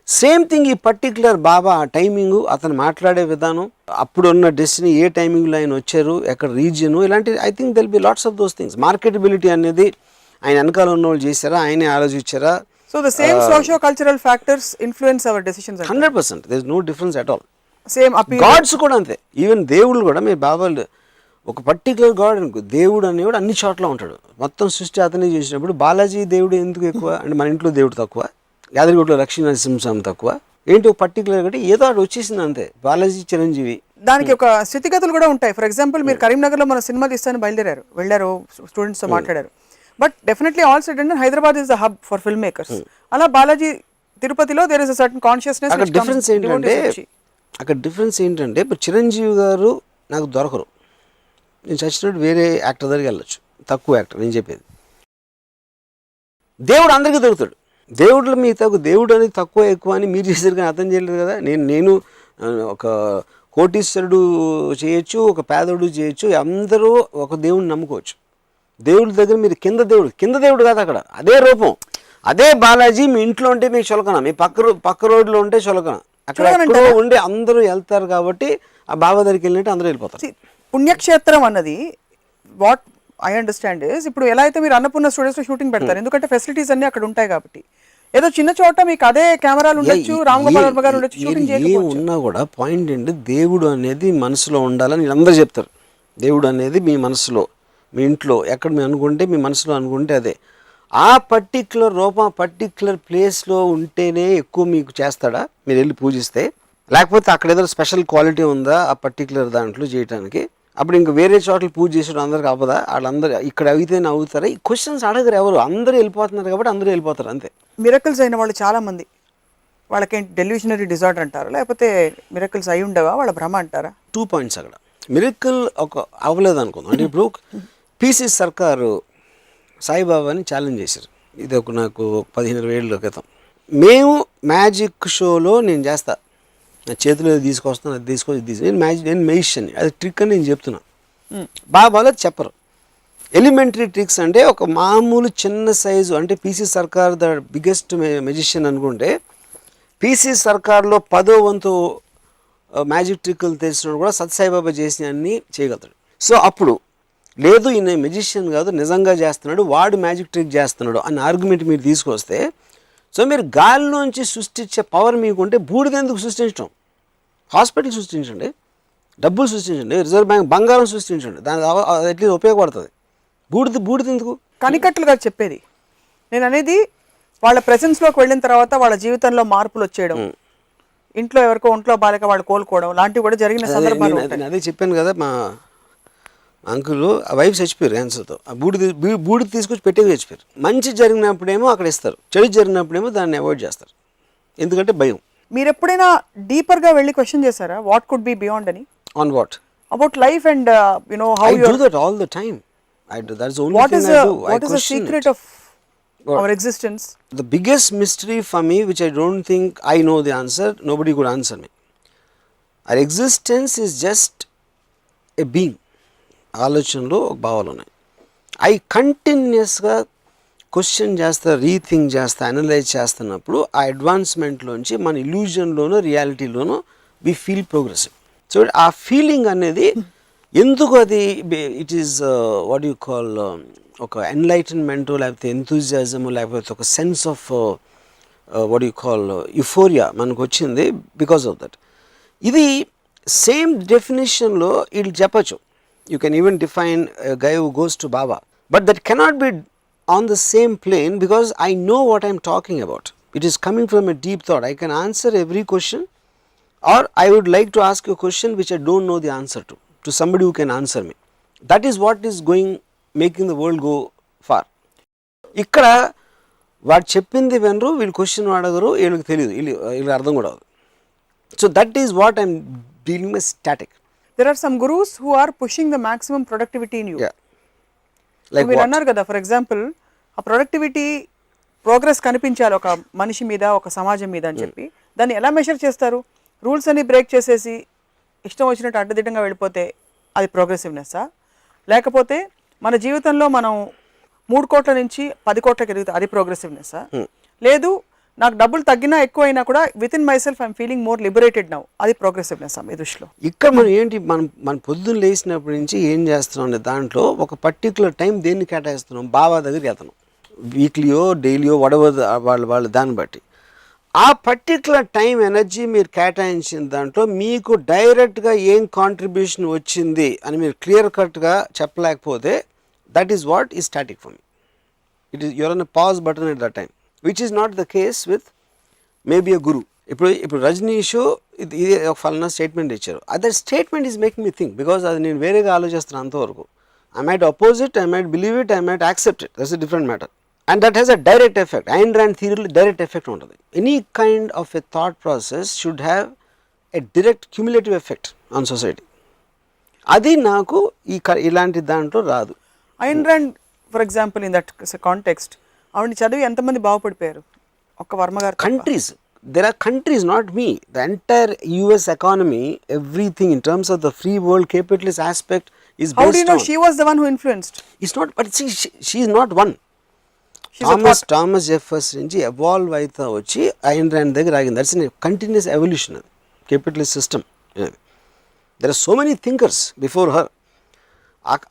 సేమ్ థింగ్ ఈ పర్టికులర్ బాబా ఆ టైమింగు, అతను మాట్లాడే విధానం, అప్పుడున్న డెస్టినీ, ఏ టైమింగ్లో ఆయన వచ్చారు, ఎక్కడ రీజియను, ఇలాంటి I think they'll be lots of those things. Marketability అనేది ఆయన వెనకాల ఉన్న వాళ్ళు చేశారా, ఆయనే ఆలోచించారా? So the same socio cultural factors influence our decisions. 100%. There is no difference at all. Same gods కూడా అంతే. ఈవెన్ దేవుళ్ళు కూడా, మీ బాబాలు ఒక పర్టికులర్ గాడ్ అనుకో, దేవుడు అనేవాడు అన్ని చోట్ల ఉంటాడు. మొత్తం సృష్టి అతనే చేసినప్పుడు బాలాజీ దేవుడు ఎందుకు ఎక్కువ అంటే మన ఇంట్లో దేవుడు తక్కువ, యాదగిరిగుట్టలో లక్ష్మీ నరసింహస్వామి తక్కువ ఏంటి? ఒక పర్టికులర్ ఒకటి ఏదో అటు వచ్చేసింది అంతే. బాలాజీ చిరంజీవి. దానికి ఒక స్థితిగతులు కూడా ఉంటాయి. ఫర్ ఎగ్జాంపుల్ మీరు కరీంనగర్లో మన సినిమా తీస్తాను వెళ్ళారు, స్టూడెంట్స్తో మాట్లాడారు. But definitely all said and Hyderabad is the hub for film makers. అలా బాలాజీ తిరుపతిలో there is a certain consciousness. అక్కడ డిఫరెన్స్ ఏంటంటే ఇప్పుడు చిరంజీవి గారు నాకు దొరకరు. నేను చచ్చినట్టు వేరే యాక్టర్ దగ్గరికి వెళ్ళొచ్చు, తక్కువ యాక్టర్. నేను చెప్పేది దేవుడు అందరికీ దొరుకుతాడు. దేవుడు మీ దేవుడు అనేది తక్కువ ఎక్కువ అని మీరు చేశారు కానీ అర్థం చేయలేదు కదా. నేను ఒక కోటీశ్వరుడు చేయొచ్చు, ఒక పేదోడు చేయొచ్చు, అందరూ ఒక దేవుడిని నమ్ముకోవచ్చు. దేవుడి దగ్గర మీరు కింద దేవుడు కాదు, అక్కడ అదే రూపం, అదే బాలాజీ. మీ ఇంట్లో ఉంటే మీకు చులకన, మీ పక్క రోడ్లో ఉంటే చులకన, అక్కడ ఎక్కడో ఉండి అందరూ వెళ్తారు కాబట్టి ఆ బాబా దగ్గరికి వెళ్ళినట్టు అందరూ వెళ్ళిపోతారు. పుణ్యక్షేత్రం అన్నది వాట్ ఐ అండర్స్టాండ్ ఇస్, ఇప్పుడు ఎలా అయితే మీరు అన్నపూర్ణ స్టూడియోస్లో షూటింగ్ పెడతారు, ఎందుకంటే ఫెసిలిటీస్ అన్ని అక్కడ ఉంటాయి కాబట్టి. ఏదో చిన్న చోట మీకు అదే కెమెరాలు ఉండొచ్చు, రామగోపాల్ వర్మ గారు ఉండొచ్చు, షూటింగ్ చేయకపోవచ్చు. ఉన్నా కూడా పాయింట్ ఏంటి, దేవుడు అనేది మనసులో ఉండాలని వీళ్ళందరూ చెప్తారు. దేవుడు అనేది మీ మనసులో, మీ ఇంట్లో ఎక్కడ మీరు అనుకుంటే, మీ మనసులో అనుకుంటే అదే. ఆ పర్టిక్యులర్ రూపం పర్టిక్యులర్ ప్లేస్లో ఉంటేనే ఎక్కువ మీకు చేస్తాడా మీరు వెళ్ళి పూజిస్తే, లేకపోతే అక్కడ ఏదో స్పెషల్ క్వాలిటీ ఉందా ఆ పర్టిక్యులర్ దాంట్లో చేయడానికి? అప్పుడు ఇంక వేరే చోట్ల పూజ చేసేటప్పుడు అందరికి అవ్వదా? వాళ్ళందరూ ఇక్కడ అయితేనే అవుతారా? ఈ క్వశ్చన్స్ అడగరు ఎవరు, అందరూ వెళ్ళిపోతున్నారు కాబట్టి అందరూ వెళ్ళిపోతారు అంతే. మిరకల్స్ అయిన వాళ్ళు చాలామంది, వాళ్ళకేంటి డెల్యూషనరీ డిజార్డర్ అంటారా, లేకపోతే మిరకల్స్ అయి ఉండవా, వాళ్ళ భ్రమ అంటారా? 2 పాయింట్స్ అక్కడ. మిరకల్ ఒక అవ్వలేదు అనుకుందాం అంటే, ఇప్పుడు పీసీ సర్కారు సాయిబాబాని ఛాలెంజ్ చేశారు. ఇది నాకు 15-20 ఏళ్ళ క్రితం. మేము మ్యాజిక్ షోలో నేను చేస్తా, నా చేతిలో తీసుకొస్తాను, అది తీసుకొచ్చి నేను మెజిషియన్, అది ట్రిక్ అని నేను చెప్తున్నా. బాబాలో చెప్పరు. ఎలిమెంటరీ ట్రిక్స్ అంటే ఒక మామూలు చిన్న సైజు అంటే పీసీ సర్కార్ ద బిగ్గెస్ట్ మెజిషియన్ అనుకుంటే, పీసీ సర్కార్లో 10వ వంతు మ్యాజిక్ ట్రిక్లు తెలిసినప్పుడు కూడా సత్సాయిబాబా చేసిన అన్నీ చేయగలుగుతాడు. సో అప్పుడు లేదు ఈయన మెజిషియన్ కాదు, నిజంగా చేస్తున్నాడు, వాడు మ్యాజిక్ ట్రిక్ చేస్తున్నాడు అన్న ఆర్గ్యుమెంట్ మీరు తీసుకొస్తే, సో మీరు గాలిలోంచి సృష్టించే పవర్ మీకుంటే బూడిద ఎందుకు సృష్టించడం? హాస్పిటల్ సృష్టించండి, డబ్బులు సృష్టించండి, రిజర్వ్ బ్యాంక్ బంగారం సృష్టించండి, దాని అట్లీస్ట్ ఉపయోగపడుతుంది. బూడిద ఎందుకు? కనికట్లు గారు చెప్పేది నేను అనేది, వాళ్ళ ప్రెసెన్స్లోకి వెళ్ళిన తర్వాత వాళ్ళ జీవితంలో మార్పులు వచ్చేయడం, ఇంట్లో ఎవరికో ఒంట్లో బాలేక వాళ్ళు కోలుకోవడం లాంటివి కూడా జరిగిన సందర్భాలు. అదే చెప్పాను కదా, మా అంకులు ఆ వైఫ్ చచ్చిపోయారు క్యాన్సర్తో. ఆ బూడిద తీసుకొచ్చి పెట్టేది చచ్చిపోయారు. మంచి జరిగినప్పుడేమో అక్కడ ఇస్తారు, చెడు జరిగినప్పుడేమో దాన్ని అవాయిడ్ చేస్తారు, ఎందుకంటే భయం. మీరు ఎప్పుడైనా డీపర్గా వెళ్ళి క్వశ్చన్ చేశారా, వాట్ కుడ్ బి బియాండ్ అని? On what? About life and you know how you do that all the time. That's the only what thing is I do. what is the secret of our existence? The biggest mystery for me, which I don't think I know the answer, nobody could answer me. Our existence is just a being. ఆలోచనలో ఒక భావాలు ఉన్నాయి. అవి కంటిన్యూస్గా question చేస్తా, rethink చేస్తా, analyse చేస్తున్నప్పుడు ఆ అడ్వాన్స్మెంట్లోంచి మన ఇల్యూజన్లోనూ రియాలిటీలోనూ వి ఫీల్ ప్రోగ్రెసివ్. సో ఆ ఫీలింగ్ అనేది ఎందుకు అది it is what you call ఒక ఎన్లైటన్మెంట్, లేకపోతే ఎంతూజియాజము, లేకపోతే ఒక sense of what you call euphoria మనకు వచ్చింది బికాస్ ఆఫ్ దట్. ఇది సేమ్ డెఫినేషన్లో వీళ్ళు చెప్పచ్చు. You can even define a guy who goes to Baba, but that cannot be on the same plane because I know what I am talking about. It is coming from a deep thought. I can answer every question, or I would like to ask you a question which I don't know the answer to somebody who can answer me. That is what is making the world go far. ఇక్కడ వాడు చెప్పింది వినరు, వీళ్ళు question అడగరు, వీళ్ళకి తెలియదు, వీళ్ళకి అర్థం కూడా అవ్వదు. So that is what I am dealing with static. There are some gurus who are pushing the maximum productivity in you. Yeah. Like మీరు what? అన్నారు కదా, ఫర్ ఎగ్జాంపుల్ ఆ ప్రొడక్టివిటీ ప్రోగ్రెస్ కనిపించాలి ఒక మనిషి మీద, ఒక సమాజం మీద అని చెప్పి, దాన్ని ఎలా మెషర్ చేస్తారు? రూల్స్ అన్ని బ్రేక్ చేసేసి ఇష్టం వచ్చినట్టు అడ్డదిడ్డంగా వెళ్ళిపోతే అది ప్రోగ్రెసివ్నెస్సా, లేకపోతే మన జీవితంలో మనం 3 కోట్ల నుంచి 10 కోట్లకి ఎదుగుతాం, అది ప్రోగ్రెసివ్నెస్. లేదు నాకు డబ్బులు తగ్గినా ఎక్కువ అయినా కూడా with in my self I'm feeling more liberated now, అది ప్రోగ్రెసివ్నెస్ మీ దృష్టిలో? ఇక్కడ మనం ఏంటి, మన పొద్దున్న లేచినప్పటి నుంచి ఏం చేస్తున్నాం అనే దాంట్లో ఒక పర్టికులర్ టైం దేన్ని కేటాయిస్తున్నాం, బాబా దగ్గరికి వెళ్తున్నాం, వీక్లీయో డైలీయో వడవర్ వాళ్ళ దాన్ని బట్టి ఆ పర్టికులర్ టైం ఎనర్జీ మీరు కేటాయించిన దాంట్లో మీకు డైరెక్ట్గా ఏం కాంట్రిబ్యూషన్ వచ్చింది అని మీరు క్లియర్ కట్గా చెప్పలేకపోతే that is what is static for me. It is your unpause button at that time, which is not the case with maybe a guru. ఇప్పుడు రజనీష్ ఇది ఒక ఫలానా స్టేట్మెంట్ ఇచ్చారు, other statement is making me think, because అది నేను వేరేగా ఆలోచిస్తున్నాను అంతవరకు. I might oppose it, I might believe it, I might accept it, that's a different matter. And that has a direct effect. Ayn Rand theory direct effect ఉంటుంది. Any kind of a thought process should have a direct cumulative effect on society. అది నాకు ఇలాంటి దాంట్లో రాదు. Ayn Rand for example in that context ఆవిడని చదివి ఎంతమంది బాగుపడిపోయారు? ఒక్క వర్మ గారు. Countries, there are countries, not me. The entire US economy, everything in terms of the free world capitalist aspect is based on. How do you know she was the one who influenced? It's not, but see, she is not one. Thomas Jefferson నుంచి evolve అవుతా వచ్చి Ayn Rand దగ్గర ఆగింది. That's a continuous evolution. అది capitalist system. There are so many thinkers before her.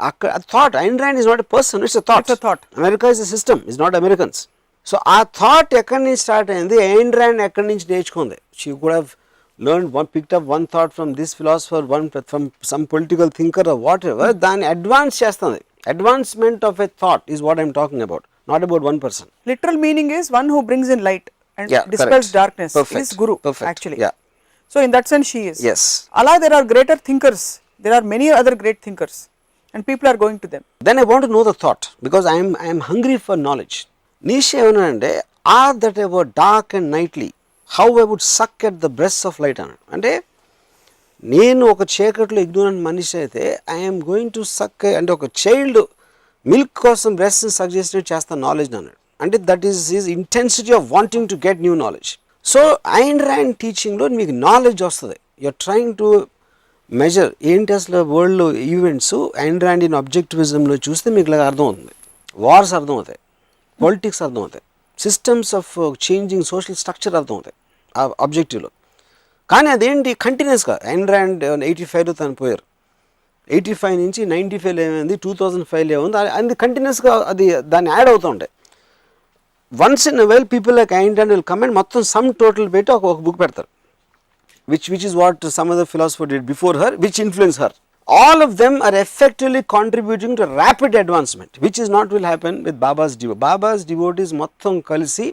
అక్కడ thought, Ayn Rand is not a person, it's a thought. America is a system, is not Americans. So ఆ thought ఎక్కడి నుంచి start అయింది, Ayn Rand ఎక్కడి నుంచి నేర్చుకుంది. She could have learned one, picked up one thought from this philosopher, one from some political thinker or whatever. దాన్ని advance చేస్తుంది. Advancement of a thought is what I'm talking about. Not about one person. Literal meaning is one who brings in light and dispels correct. darkness. Perfect. Is Guru. Perfect. Actually. Yeah. So in that sense she is. Yes. Allah, there are greater thinkers. There are many other great thinkers and people are going to them. Then I want to know the thought, because I am hungry for knowledge. Nietzsche ఏమన్నాడంటే, are that I were dark and nightly, how I would suck at the breasts of light అన్నాడు. అంటే నేను ఒక చీకట్లో ignorant మనిషి అయితే I'm going to suck, అంటే ఒక చైల్డ్ మిల్క్ కోసం బ్రెస్ట్ సక్ చేసినట్టు చేస్తాను నాలెడ్జ్ అన్నాడు. అంటే that is his intensity of wanting to get new knowledge. So Ayn Rand టీచింగ్లో మీకు నాలెడ్జ్ వస్తుంది. యూఆర్ ట్రయింగ్ టు మెజర్ ఏంటి అసలు వరల్డ్లో ఈవెంట్స్. ఐన్ ర్యాండ్ ఇన్ అబ్జెక్టివిజంలో చూస్తే మీకు ఇలా అర్థమవుతుంది. వార్స్ అర్థమవుతాయి, పాలిటిక్స్ అర్థమవుతాయి, systems of changing social structure అర్థమవుతాయి ఆ అబ్జెక్టివ్లో. కానీ అదేంటి కంటిన్యూస్గా. ఐన్ ర్యాండ్ 85లో తను పోయారు, 85 నుంచి 95 ఏమైంది, 2005 ఏమైంది, అది కంటిన్యూస్గా అది దాన్ని యాడ్ అవుతూ ఉంటాయి. Once in well people like Ayn Rand will come and మొత్తం సమ్ టోటల్ పెట్టి ఒక బుక్ పెడతారు, which is what some other philosopher did before her, which influence her. All of them are effectively contributing to rapid advancement, which is not will happen with Baba's devotees. Baba's devotees మొత్తం కలిసి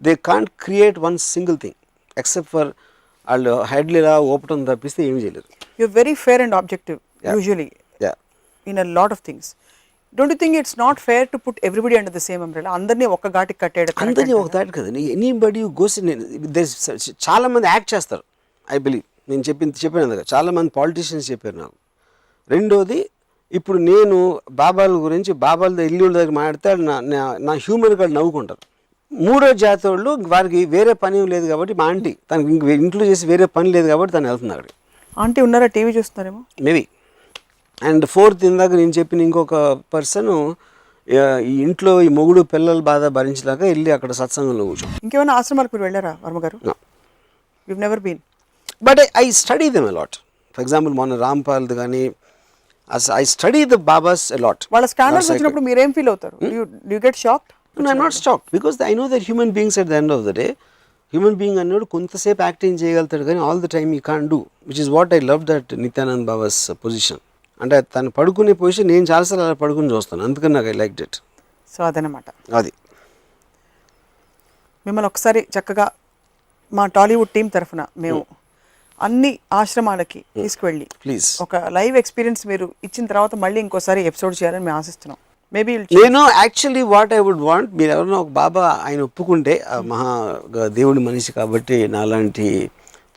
they can't create one single thing except for వాళ్ళు హెడ్లీలా ఓపటం తప్పిస్తే ఏమి చేయలేరు. You're very fair and objective. Usually in a lot of things. Don't you think it's not fair to put everybody under the same umbrella? అందరినీ ఒక్క ఘాటికి కట్టేయడం. అందరినీ ఒక దాటి కదా. ఎనీబడి గోస్, చాలా మంది యాక్ట్ చేస్తారు. ఐ బిలీవ్ నేను చెప్పాను కదా, చాలా మంది పాలిటీషియన్స్ చెప్పారు నాకు. రెండోది, ఇప్పుడు నేను బాబాల గురించి బాబాల ఇల్లు దగ్గర మాట్లాడితే నా హ్యూమన్ వాళ్ళు నవ్వుకుంటారు. మూడో జాతి వాళ్ళు వారికి వేరే పని లేదు కాబట్టి, మా ఆంటీ తనకి ఇంట్లో చేసి వేరే పని లేదు కాబట్టి తను వెళ్తుంది అక్కడికి. ఆంటీ ఉన్నారా, టీవీ చూస్తున్నారేమో మేబీ. అండ్ ఫోర్త్, ఇందాక నేను చెప్పిన ఇంకొక పర్సన్ ఈ ఇంట్లో ఈ మొగుడు పిల్లల బాధ భరించలేక వెళ్ళి అక్కడ సత్సంగంలో కూర్చో. ఇంకేమైనా ఆశ్రమాలకు మీరు వెళ్ళారా వర్మగారు? You've never been. But I study them a lot. For example, మొన్న రాంపాల్ది కానీ I study the Babas a lot. వాళ్ళ స్కానర్స్ వచ్చినప్పుడు మీరు ఏం ఫీల్ అవుతారు? Do you get shocked? No, I'm not shocked, because I know that human beings at the end of the day, human being అన్నాడు కొంతసేపు acting చేయగలుగుతాడు కానీ all the time you can't do, which is what I love that Nityanand babas position. అంటే తను పడుకునే position నేను చాలాసార్లు అలా పడుకుని చూస్తాను, అందుకని నాకు ఐ లైక్ ఇట్. సో అదనమాట అది. మిమ్మల్ని ఒకసారి చక్కగా మా టాలీవుడ్ టీం తరఫున మేము అన్ని ఆశ్రమాలకి తీసుకువెళ్ళి ప్లీజ్ ఒక లైవ్ ఎక్స్పీరియన్స్ మీరు ఇచ్చిన తర్వాత మళ్ళీ ఇంకోసారి ఎపిసోడ్ చేయాలని మేము ఆశిస్తున్నాం. మేబీ నేను actually what I would want, మీరు ఎవరైనా ఒక బాబా ఆయన ఒప్పుకుంటే, మహా దేవుడి మనిషి కాబట్టి నాలాంటి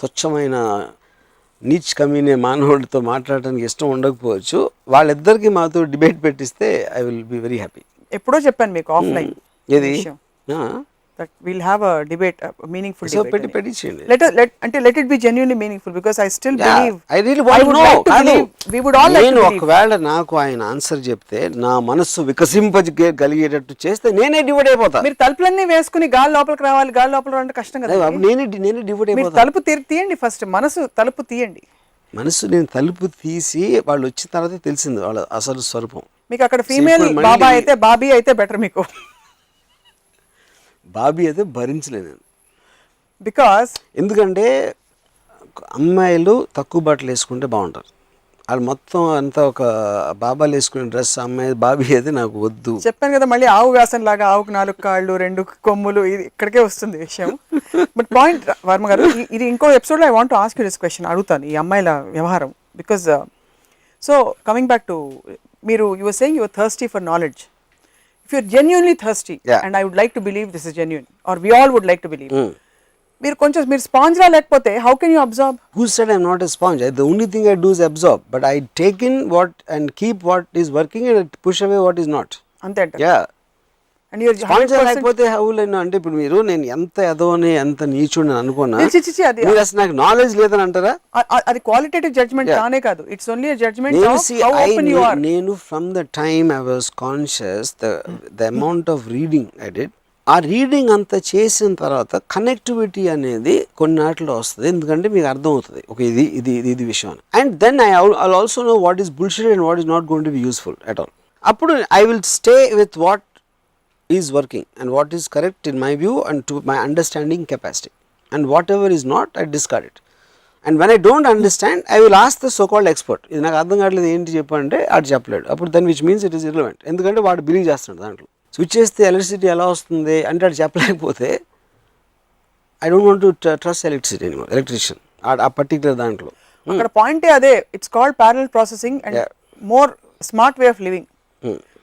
తుచ్చమైన నీచ్ కమీనే మానవుడితో మాట్లాడడానికి ఇష్టం ఉండకపోవచ్చు, వాళ్ళిద్దరికి మాతో డిబేట్ పెట్టిస్తే I will be very happy. ఎప్పుడో చెప్పాను మీకు ఆఫ్లైన్. ఏది that we'll have a debate, a meaningful so debate. పెట్టించండి. Let it be genuinely meaningful, because I still believe, I really want to would know. like to believe, we would all like to నేను believe. ఒకవేళ నాకు ఆయన answer చెప్తే నా మనస్సు వికసింపగలిగేటట్టు చేస్తే నేనే divide అయిపోతా. మీరు తలుపులన్నీ వేసుకుని గాలి లోపలికి రావాలి, గాలి లోపల రావాలంటే కష్టం కదా. నేనే డివైడ్ మీరు అయిపోతా. తలుపు తీయండి ఫస్ట్, మనసు తలుపు తీయండి. మనసు నేను తలుపు తీసి వాళ్ళు వచ్చిన తర్వాత తెలిసింది వాళ్ళ అసలు స్వరూపం. మీకు అక్కడ ఫీమేల్ బాబా అయితే, బాబీ అయితే బెటర్ మీకు. బాబీ అయితే భరించలేను నేను. బికాస్ ఎందుకంటే అమ్మాయిలు తక్కువ బట్టలు వేసుకుంటే బాగుంటారు. వాళ్ళు మొత్తం అంతా ఒక బాబాలు వేసుకునే డ్రెస్, అమ్మాయి బాబీ అయితే నాకు వద్దు. చెప్పాను కదా, మళ్ళీ ఆవు వ్యాసం లాగా ఆవుకు 4 కాళ్ళు 2 కొమ్ములు, ఇది ఇక్కడికే వస్తుంది విషయం. బట్ పాయింట్ వర్మ గారు, ఇది ఇంకో ఎపిసోడ్లో I want to ask you this question, అడుగుతాను ఈ అమ్మాయిల వ్యవహారం. Because so coming back to, మీరు you were saying you are thirsty for knowledge. If you're genuinely thirsty, and I would like to believe this is genuine, or we all would like to believe, మీరు sponge లా లేకపోతే how can you absorb? Who said I'm not a sponge? The only thing I do is absorb, but I take in what and keep what is working and push away what is not. అంతే అంట. Yeah. And you're sponge లేకపోతే how line అంటే ఇప్పుడు మీరు నేను ఎంత ఎదవని ఎంత నీచుని అనుకున్నా అది మీరు అసలు నాకు నాలెడ్జ్ లేదని అంటారా? అది క్వాలిటేటివ్ జడ్జ్మెంట్ కానే కాదు, it's only a judgement of how open you are. నేను from the time I was conscious the amount of reading I did, ఆ రీడింగ్ అంతా చేసిన తర్వాత కనెక్టివిటీ అనేది కొన్నాటిలో వస్తుంది. ఎందుకంటే మీకు అర్థం అవుతుంది ఓకే ఇది ఇది ఇది విషయం. And then I also know what is bullshit and what is not going to be useful at all. అప్పుడు I will stay with what is working and what is correct in my view and to my understanding capacity, and whatever is not I discard it. And when I don't understand I will ask the so called expert, ఇది నాకు అర్థం కావట్లేదు ఏంటి చెప్పంటే అది చెప్పలేడు. అప్పుడు then which means it is irrelevant, ఎందుకంటే వాడు బిలీవ్ చేస్తున్నాడు దాంట్లో. స్విచ్ చేస్తే ఎలక్ట్రిసిటీ ఎలా వస్తుంది అంటే అది చెప్పలేకపోతే I don't want to trust electricity anymore, electrician ఆ పర్టికులర్ దాంట్లో. అక్కడ పాయింటే అదే, it's called parallel processing and more smart way of living.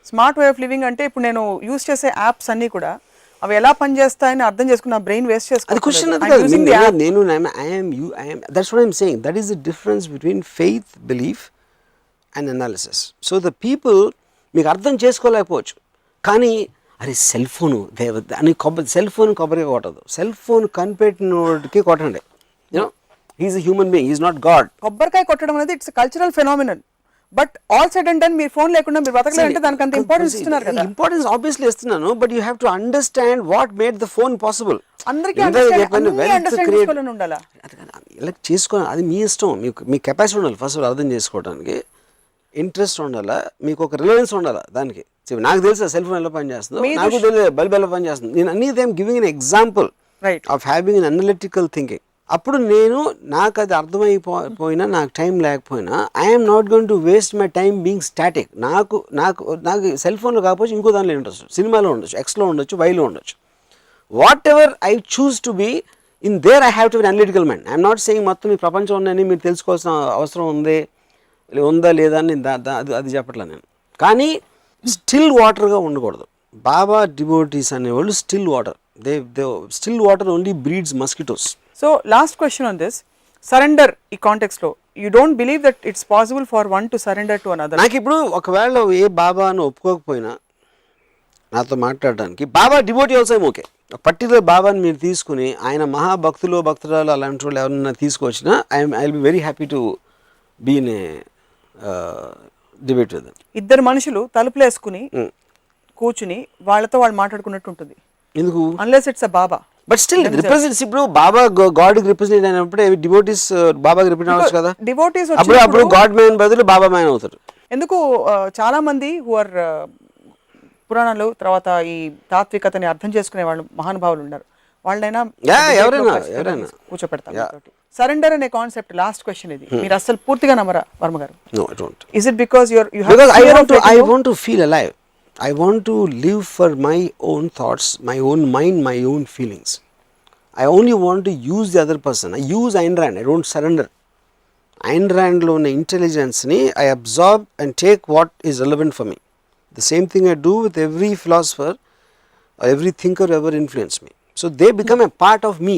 Smart way of living అంటే ఇప్పుడు నేను యూజ్ చేసే యాప్స్ అన్నీ కూడా అవి ఎలా పనిచేస్తాయని అర్థం చేసుకుని నా బ్రెయిన్ వేస్ట్ అది క్వశ్చన్ అది కాదు. నేను that's what I am saying, that is the difference between faith, belief and analysis. So the people మీకు అర్థం చేసుకోలేకపోవచ్చు, కానీ అరే సెల్ ఫోను అని సెల్ ఫోన్ కొబ్బరిగా కొట్టదు. సెల్ ఫోన్ కనిపెట్టినోడికి కొట్టండి. You know he is a human being, he is not god. కొబ్బరికాయ కొట్టడం అనేది it's cultural phenomenon. But all said and done మీరు ఫోన్ లేకుండా మీరు బతకలేదంటే దానికి అంత ఇంపార్టెన్స్ ఇస్తున్నారు కదా. ఇంపార్టెన్స్ ఆబ్వియస్లీ ఇస్తున్నాను, but you have to understand what made the phone possible. అందరికీ ఉండాలా ఇలా చేసుకోవాలి, అది మీ ఇష్టం. మీ కెపాసిటీ ఉండాలి ఫస్ట్ అర్థం చేసుకోవడానికి, ఇంట్రెస్ట్ ఉండాలా, మీకు ఒక రిలవెన్స్ ఉండాలా దానికి. నాకు తెలుసు సెల్ ఫోన్ ఎలా పని చేస్తుందో, నాకు తెలియదు బల్బ్ ఎలా పని చేస్తుంది. నేను అన్ని I'm giving an example of having an analytical thinking. అప్పుడు నాకు అది అర్థమైపోయినా నాకు టైం లేకపోయినా I'm not going to waste my time being static. నాకు సెల్ ఫోన్లో కాకపోతే ఇంకో దానిలో ఇంట్రెస్ట్, సినిమాలో ఉండొచ్చు, ఎక్స్లో ఉండొచ్చు, వైలో ఉండొచ్చు. Whatever I choose to be in there I have to be analytical mind. I'm not saying మొత్తం ఈ ప్రపంచం ఉందని మీరు తెలుసుకోవాల్సిన అవసరం ఉందా లేదా అని అది చెప్పట్లా నేను. కానీ స్టిల్ వాటర్గా ఉండకూడదు. బాబా డివోటీస్ అనేవాళ్ళు still water, they still water only breeds mosquitoes. So last question on this, surrender ఈ కాంటెక్స్ట్ లో you don't believe that it's possible for one to surrender to another? నాకు ఇప్పుడు ఒకవేళ ఏ బాబా అని ఒప్పుకోకపోయినా నాతో మాట్లాడడానికి బాబా డివోటీ ఆల్సో ఓకే. పర్టికులర్ బాబాని మీరు తీసుకుని ఆయన మహాభక్తులు భక్తురాలు అలాంటి వాళ్ళు ఎవరైనా తీసుకొచ్చినా I will be very happy to be in a debate with them. ఇద్దరు మనుషులు తలుపులు వేసుకుని కూర్చుని వాళ్ళతో వాళ్ళు మాట్లాడుకున్నట్టు ఉంటుంది. ఎందుకు? Unless it's a Baba. But still represents. ఇప్పుడు బాబా గాడ్కి రిప్రజెంట్ అయినప్పుడు డివోటీస్ బాబాకి రిప్రజెంట్ అవ్వచ్చు కదా. డివోటీస్ అప్పుడు గాడ్ మ్యాన్ బదులు బాబా మ్యాన్ అవుతారు. ఎందుకు చాలా మంది హు ఆర్ పురాణాలు తర్వాత ఈ తాత్వికతని అర్థం చేసుకునే వాళ్ళు మహానుభావులు ఉన్నారు. వాళ్ళైనా ఎవరైనా కూర్చోపెడతారు. సరెండర్ అనే కాన్సెప్ట్ లాస్ట్ క్వశ్చన్ ఇది మీరు అసలు పూర్తిగా నమ్మరా వర్మ గారు? No, I don't. Is it because I want to feel alive. I want to live for my own thoughts, my own mind, my own feelings. I only want to use the other person. I use Ayn Rand. I don't surrender. Ayn Rand lo ఉన్న intelligence ni I absorb and take what is relevant for me. The same thing I do with every philosopher or every thinker who ever influenced me. So they become a part of me.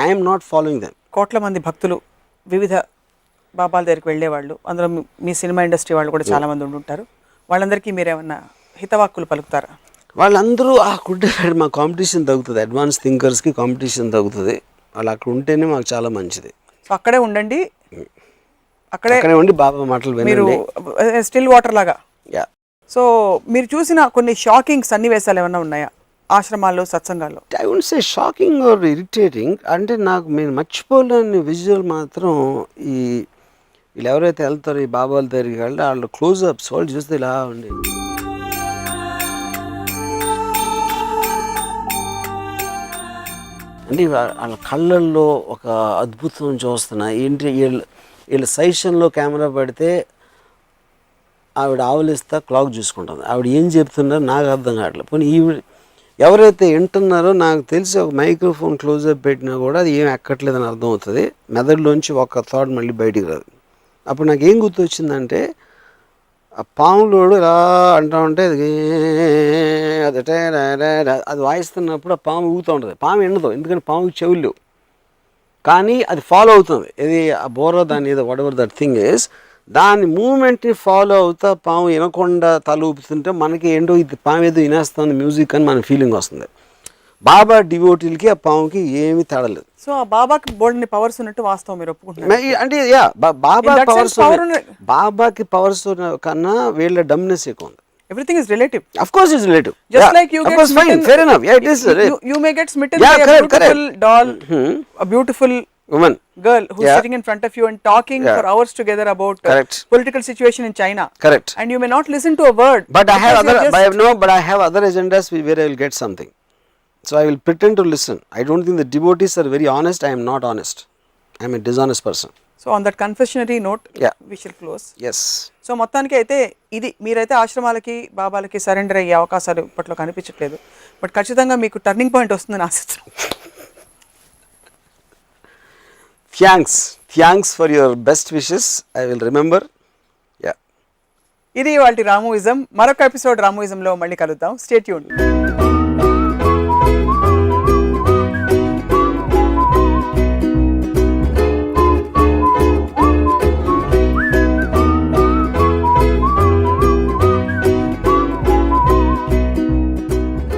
I am not following them. కోట్ల మంది భక్తులు వివిధ బాబాల దగ్గరికి వెళ్ళేవాళ్ళు, అందులో మీ cinema industry వాళ్ళు కూడా చాలా మంది ఉంటుంటారు. వాళ్ళందరికీ మీరేమన్నా హితవాక్కులు పలుకుతారా? వాళ్ళందరూ అక్కడుంటే మా కాంపిటీషన్ తగ్గుతుంది, అడ్వాన్స్ థింకర్స్కి కాంపిటీషన్ తగ్గుతుంది. వాళ్ళు అక్కడ ఉంటేనే మాకు చాలా మంచిది. సో అక్కడే ఉండండి, అక్కడే ఉండి బాబా మాటలు మీరు వినండి. స్టిల్ వాటర్ లాగా. యా. సో మీరు చూసిన కొన్ని షాకింగ్ సన్నివేశాలు ఏమైనా ఉన్నాయా ఆశ్రమాల్లో, సత్సంగాల్లో? I would say shocking or irritating. అంటే నాకు నేను మర్చిపోలేని విజువల్ మాత్రం ఈ వీళ్ళు ఎవరైతే వెళ్తారో ఈ బాబాల దగ్గరికి వెళ్తే వాళ్ళు క్లోజ్అప్స్ వాళ్ళు చూస్తే ఇలా ఉండి అంటే వాళ్ళ కళ్ళల్లో ఒక అద్భుతం చూస్తున్నా. ఏంటి వీళ్ళ సైషన్లో కెమెరా పెడితే ఆవిడ ఆవలిస్తా క్లాక్ చూసుకుంటుంది. ఆవిడ ఏం చెప్తున్నారో నాకు అర్థం కావట్లేదు. పోనీ ఈవిడ ఎవరైతే వింటున్నారో నాకు తెలిసి ఒక మైక్రోఫోన్ క్లోజ్అప్ పెట్టినా కూడా అది ఏం ఎక్కట్లేదని అర్థం అవుతుంది. మెదడులోంచి ఒక థాట్ మళ్ళీ బయటికి రాదు. అప్పుడు నాకు ఏం గుర్తొచ్చిందంటే ఆ పాములోడు ఇలా అంటూ ఉంటే అది వాయిస్తున్నప్పుడు ఆ పాము ఊగుతూ ఉంటుంది. పాము ఎండదు, ఎందుకంటే పాముకి చెవులు లేవు, కానీ అది ఫాలో అవుతుంది. ఇది ఆ బోరో దాని ఏదో what ever that thing is, దాని మూమెంట్ని ఫాలో అవుతా పాము వినకుండా తల ఊపుతుంటే మనకి ఏంటో ఇది పాము ఏదో వినేస్తుంది మ్యూజిక్ అని మన ఫీలింగ్ వస్తుంది. బాబా డివోటీలకి ఆ పాముకి ఏమీ తేడలేదు. సో ఆ బాబాకి బోర్డుని పవర్స్ ఉన్నట్టు వాస్తవం మీరు ఒప్పుకుంటున్నారు? అంటే యా బాబా పవర్స్, బాబాకి పవర్స్ కన్నా వీళ్ళ డమ్నెస్ ఎక్కువ ఉంది. Everything is relative. Of course it's relative. Just yeah. like you of get course, smitten, fine, fair enough. Yeah, it is. You may get smitten Yeah, by a correct, beautiful doll, a beautiful woman, girl who's sitting in front of you and talking for hours together about political situation in China. Correct. And you may not listen to a word. But I have other, but I have other agendas where I will get something. So I will pretend to listen. I don't think the devotees are very honest. I am not honest. I am a dishonest person. So on that confessionary note, we shall close. Yes. So మొత్తానికి అయితే ఇది మీరైతే ఆశ్రమాలకి బాబాలకి surrender అయ్యే అవకాశాలు ఇప్పట్లో కనిపించట్లేదు. But ఖచ్చితంగా మీకు టర్నింగ్ పాయింట్ వస్తుందని ఆశిస్తున్నాను. Thanks for your best wishes. I will remember. ఇది వాళ్ళ రామోయిజం. మరొక ఎపిసోడ్ రామోయిజంలో మళ్ళీ కలుద్దాం. Stay tuned.